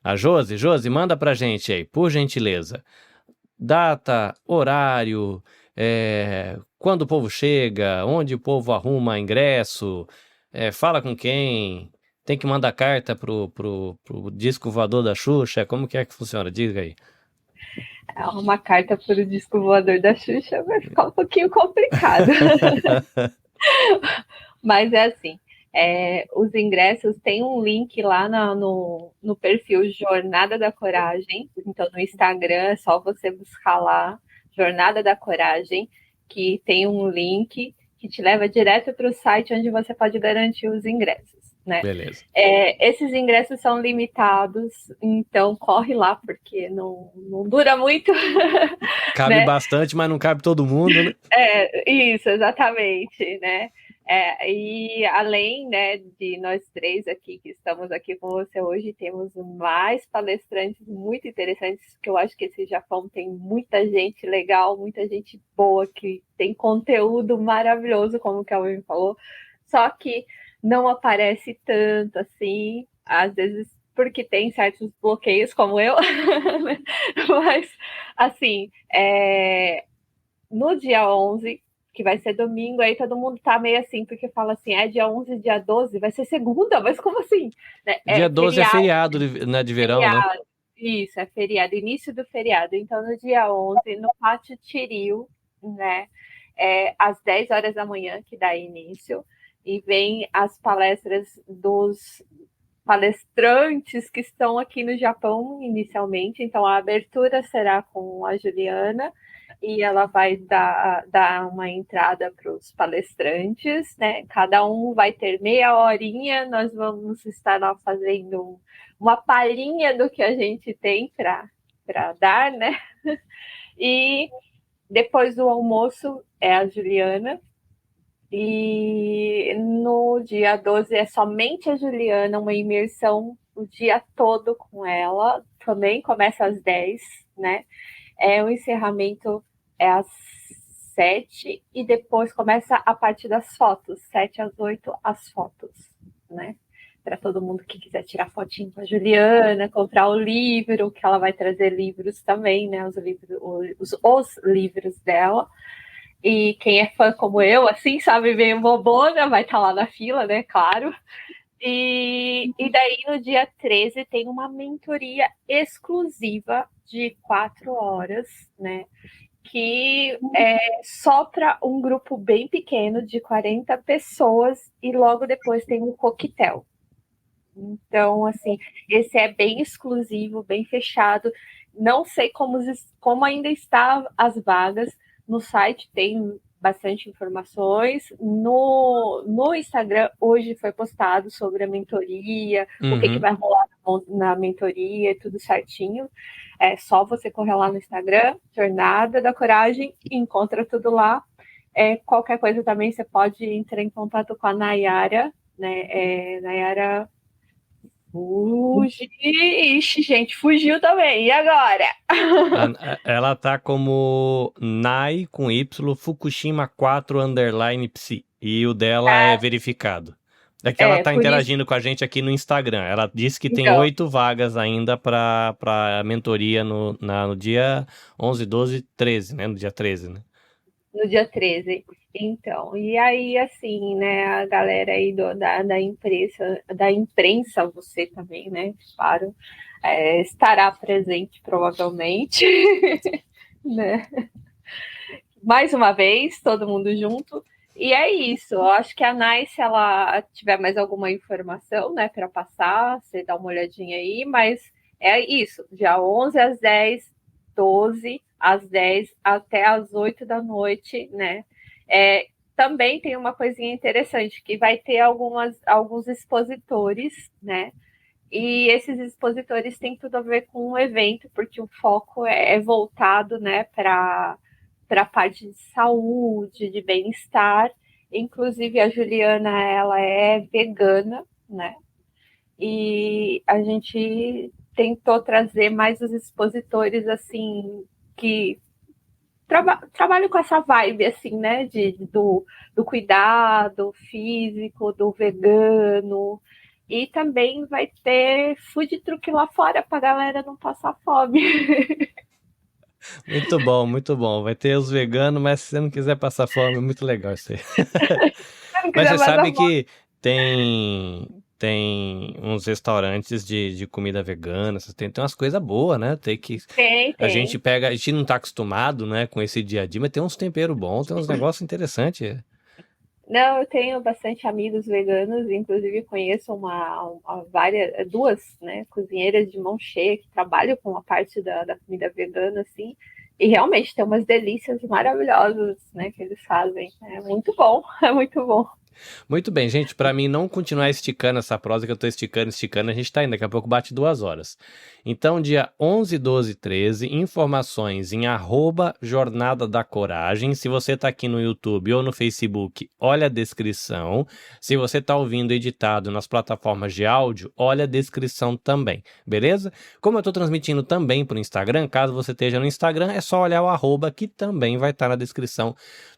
A Josi, manda pra gente aí, por gentileza. Data, horário, quando o povo chega, onde o povo arruma ingresso, fala com quem, tem que mandar carta pro disco voador da Xuxa, como que funciona? Diga aí. Uma carta pro disco voador da Xuxa vai ficar um pouquinho complicado. Mas é assim, os ingressos tem um link lá no perfil Jornada da Coragem. Então no Instagram é só você buscar lá Jornada da Coragem, que tem um link que te leva direto para o site onde você pode garantir os ingressos, né? Beleza. Esses ingressos são limitados, então corre lá, porque não dura muito. Cabe né? Bastante, mas não cabe todo mundo, né? Isso, exatamente, né? E além, né, de nós 3 aqui que estamos aqui com você hoje, temos mais palestrantes muito interessantes, que eu acho que esse Japão tem muita gente legal, muita gente boa, que tem conteúdo maravilhoso, como o Kelvin falou, só que não aparece tanto assim, às vezes porque tem certos bloqueios, como eu, mas, assim, no dia 11, que vai ser domingo, aí todo mundo tá meio assim, porque fala assim, dia 11, dia 12, vai ser segunda, mas como assim? Né? Dia 12 é feriado, né, de verão, né? Isso, é feriado, início do feriado. Então, no dia 11, no Pátio Tiril, né, às 10 horas da manhã, que dá início, e vem as palestras dos palestrantes que estão aqui no Japão inicialmente. Então, a abertura será com a Juliana, e ela vai dar uma entrada para os palestrantes, né? Cada um vai ter meia horinha, nós vamos estar lá fazendo uma palhinha do que a gente tem para dar, né? E depois do almoço é a Juliana, e no dia 12 é somente a Juliana, uma imersão o dia todo com ela, também começa às 10, né? O encerramento é às 7 e depois começa a parte das fotos, 7 às 8 as fotos, né? Para todo mundo que quiser tirar fotinho com a Juliana, comprar o livro, que ela vai trazer livros também, né? Os livros dela. E quem é fã como eu, assim, sabe, meio bobona, vai estar lá na fila, né? Claro. E daí, no dia 13, tem uma mentoria exclusiva de 4 horas, né? Que é só para um grupo bem pequeno, de 40 pessoas, e logo depois tem um coquetel. Então, assim, esse é bem exclusivo, bem fechado. Não sei como ainda está as vagas. No site tem bastante informações. No Instagram, hoje foi postado sobre a mentoria, o que vai rolar na mentoria, tudo certinho. É só você correr lá no Instagram, Jornada da Coragem, e encontra tudo lá. Qualquer coisa também você pode entrar em contato com a Nayara, né? Nayara Ixi, gente, fugiu também. E agora? Ela tá como Nai com Y Fukushima 4 _ Psi. E o dela é verificado. É que ela tá interagindo com a gente aqui no Instagram. Ela disse que tem 8 vagas ainda para mentoria no dia 11, 12, 13, né? No dia 13, né? No dia 13. Então, e aí, assim, né, a galera aí da imprensa, você também, né, claro, estará presente, provavelmente, né? Mais uma vez, todo mundo junto. E é isso, eu acho que a Nai, se ela tiver mais alguma informação, né, para passar, você dá uma olhadinha aí, mas é isso, dia 11 às 10, 12 às 10 até às 8 da noite, né? Também tem uma coisinha interessante, que vai ter alguns expositores, né? E esses expositores têm tudo a ver com o evento, porque o foco é voltado, né, para a parte de saúde, de bem-estar. Inclusive, a Juliana, ela é vegana, né? E a gente tentou trazer mais os expositores, assim, que trabalham com essa vibe, assim, né, do cuidado físico, do vegano. E também vai ter food truck lá fora pra galera não passar fome. Muito bom, muito bom. Vai ter os veganos, mas se você não quiser passar fome, é muito legal isso aí. Mas você sabe que tem uns restaurantes de comida vegana, tem umas coisas boas, né? Tem. A gente não tá acostumado, né, com esse dia a dia, mas tem uns temperos bons, tem uns negócios interessantes. Não, eu tenho bastante amigos veganos, inclusive conheço duas, né, cozinheiras de mão cheia que trabalham com a parte da comida vegana, assim, e realmente tem umas delícias maravilhosas, né, que eles fazem. É muito bom, é muito bom. Muito bem, gente, para mim não continuar esticando essa prosa que eu tô esticando, a gente tá indo, daqui a pouco bate 2 horas. Então, dia 11, 12, 13, informações em @Jornada da Coragem. Se você tá aqui no YouTube ou no Facebook, olha a descrição. Se você tá ouvindo editado nas plataformas de áudio, olha a descrição também, beleza? Como eu tô transmitindo também pro Instagram, caso você esteja no Instagram, é só olhar o @ que também vai estar na descrição.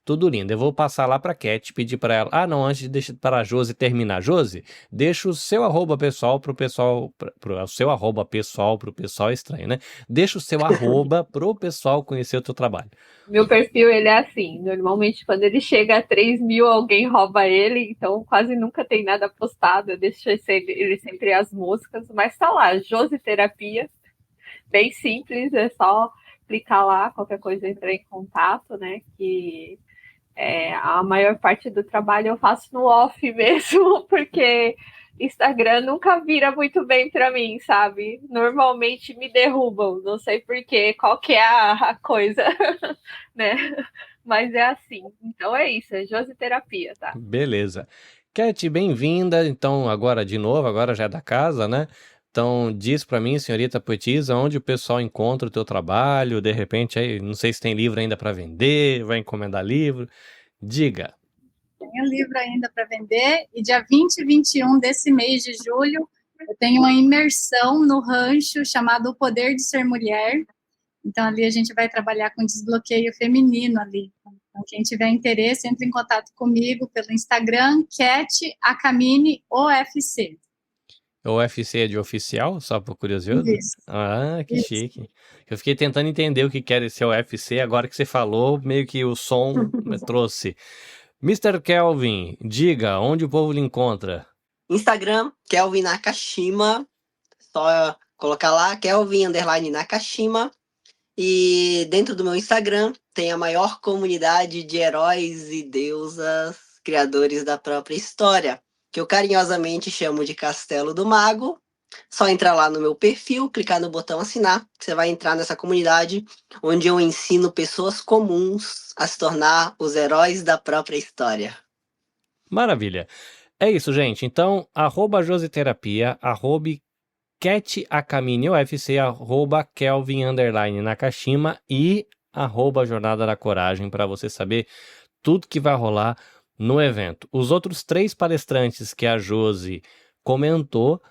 Tudo lindo. Eu vou passar lá pra Cat, pedir pra ela. Ah, não, antes de deixar para a Josi terminar. Josi, deixa o seu arroba pessoal pro pessoal. O seu arroba pessoal pro pessoal é estranho, né? Deixa o seu arroba pro pessoal conhecer o teu trabalho. Meu perfil, ele é assim. Normalmente, quando ele chega a 3.000, alguém rouba ele. Então, quase nunca tem nada postado. Eu deixo ele sempre as moscas. Mas tá lá, Josi Terapia. Bem simples, é só clicar lá. Qualquer coisa, entrar em contato, né? Que a maior parte do trabalho eu faço no off mesmo. Porque Instagram nunca vira muito bem para mim, sabe? Normalmente me derrubam, não sei porquê, qual que é a coisa, né? Mas é assim. Então é isso, é Josi Terapia, tá? Beleza. Cat, bem-vinda. Então, agora de novo, agora já é da casa, né? Então, diz pra mim, senhorita poetisa, onde o pessoal encontra o teu trabalho, de repente, aí, não sei se tem livro ainda para vender, vai encomendar livro. Diga. Tenho livro ainda para vender e dia 20 e 21 desse mês de julho eu tenho uma imersão no rancho chamado O Poder de Ser Mulher. Então ali a gente vai trabalhar com desbloqueio feminino ali. Então quem tiver interesse, entre em contato comigo pelo Instagram, Cat Akamine OFC. O UFC é de oficial, só por curiosidade? Isso. Ah, que Isso. chique. Eu fiquei tentando entender o que era esse UFC, agora que você falou, meio que o som me trouxe. Mr. Kelvin, diga, onde o povo lhe encontra? Instagram, Kelvin Nakashima. Só colocar lá, Kelvin_Nakashima. E dentro do meu Instagram tem a maior comunidade de heróis e deusas, criadores da própria história, que eu carinhosamente chamo de Castelo do Mago. Só entrar lá no meu perfil, clicar no botão assinar, que você vai entrar nessa comunidade onde eu ensino pessoas comuns a se tornar os heróis da própria história. Maravilha. É isso, gente. Então, @Jositerapia, @CatAkaminiUFC, @Kelvin_Nakashima e @Jornada da Coragem para você saber tudo que vai rolar no evento. Os outros 3 palestrantes que a Josi comentou,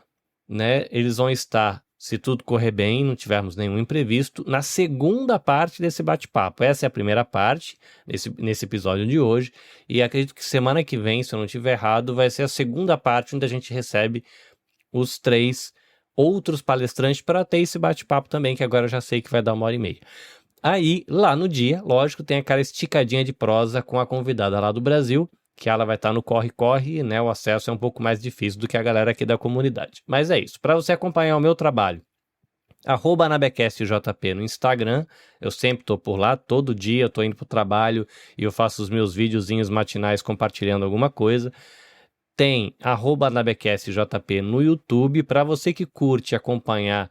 né, eles vão estar, se tudo correr bem, não tivermos nenhum imprevisto, na segunda parte desse bate-papo. Essa é a primeira parte, nesse episódio de hoje, e acredito que semana que vem, se eu não estiver errado, vai ser a segunda parte onde a gente recebe os 3 outros palestrantes para ter esse bate-papo também, que agora eu já sei que vai dar 1h30. Aí, lá no dia, lógico, tem aquela esticadinha de prosa com a convidada lá do Brasil, que ela vai estar no corre-corre, né? O acesso é um pouco mais difícil do que a galera aqui da comunidade. Mas é isso. Para você acompanhar o meu trabalho, @AnabecastJP no Instagram. Eu sempre tô por lá, todo dia eu tô indo pro trabalho e eu faço os meus videozinhos matinais compartilhando alguma coisa. Tem @AnabecastJP no YouTube, para você que curte acompanhar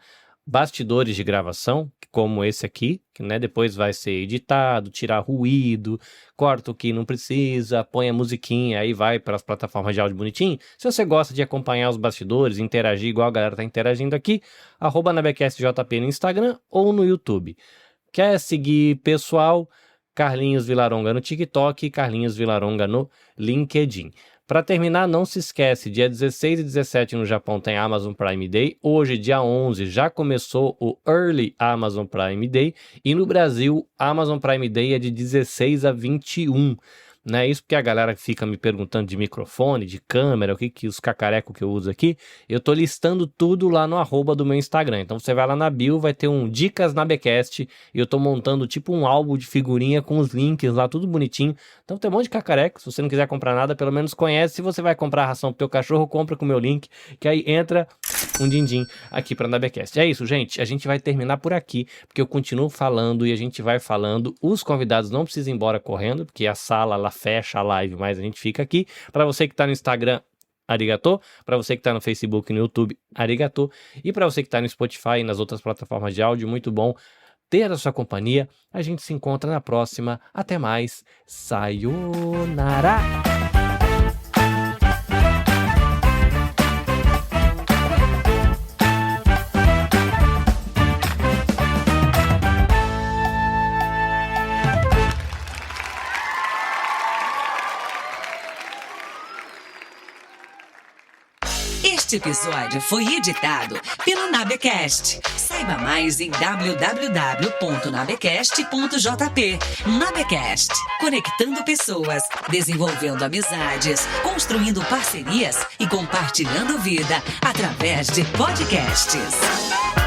bastidores de gravação, como esse aqui, que, né, depois vai ser editado, tirar ruído, corta o que não precisa, põe a musiquinha, aí vai para as plataformas de áudio bonitinho. Se você gosta de acompanhar os bastidores, interagir igual a galera tá interagindo aqui, @AnabecastJP no Instagram ou no YouTube. Quer seguir pessoal? Carlinhos Vilaronga no TikTok e Carlinhos Vilaronga no LinkedIn. Para terminar, não se esquece, dia 16 e 17 no Japão tem Amazon Prime Day, hoje, dia 11, já começou o Early Amazon Prime Day, e no Brasil, Amazon Prime Day é de 16 a 21, né? Isso porque a galera fica me perguntando de microfone, de câmera, o que os cacarecos que eu uso aqui, eu tô listando tudo lá no @ do meu Instagram, então você vai lá na bio, vai ter um Dicas na Becast, e eu tô montando tipo um álbum de figurinha com os links lá, tudo bonitinho, então tem um monte de cacareco, se você não quiser comprar nada, pelo menos conhece, se você vai comprar ração pro teu cachorro, compra com o meu link, que aí entra um din-din aqui pra Nabecast. É isso, gente, a gente vai terminar por aqui, porque eu continuo falando e a gente vai falando, os convidados não precisam ir embora correndo, porque a sala lá fecha a live, mas a gente fica aqui. Para você que tá no Instagram, arigatô. Para você que tá no Facebook e no YouTube, arigatô. E para você que tá no Spotify e nas outras plataformas de áudio, muito bom ter a sua companhia. A gente se encontra na próxima. Até mais. Sayonara! Este Este episódio foi editado pelo Nabecast. Saiba mais em www.nabecast.jp. Nabecast, conectando pessoas, desenvolvendo amizades, construindo parcerias e compartilhando vida através de podcasts.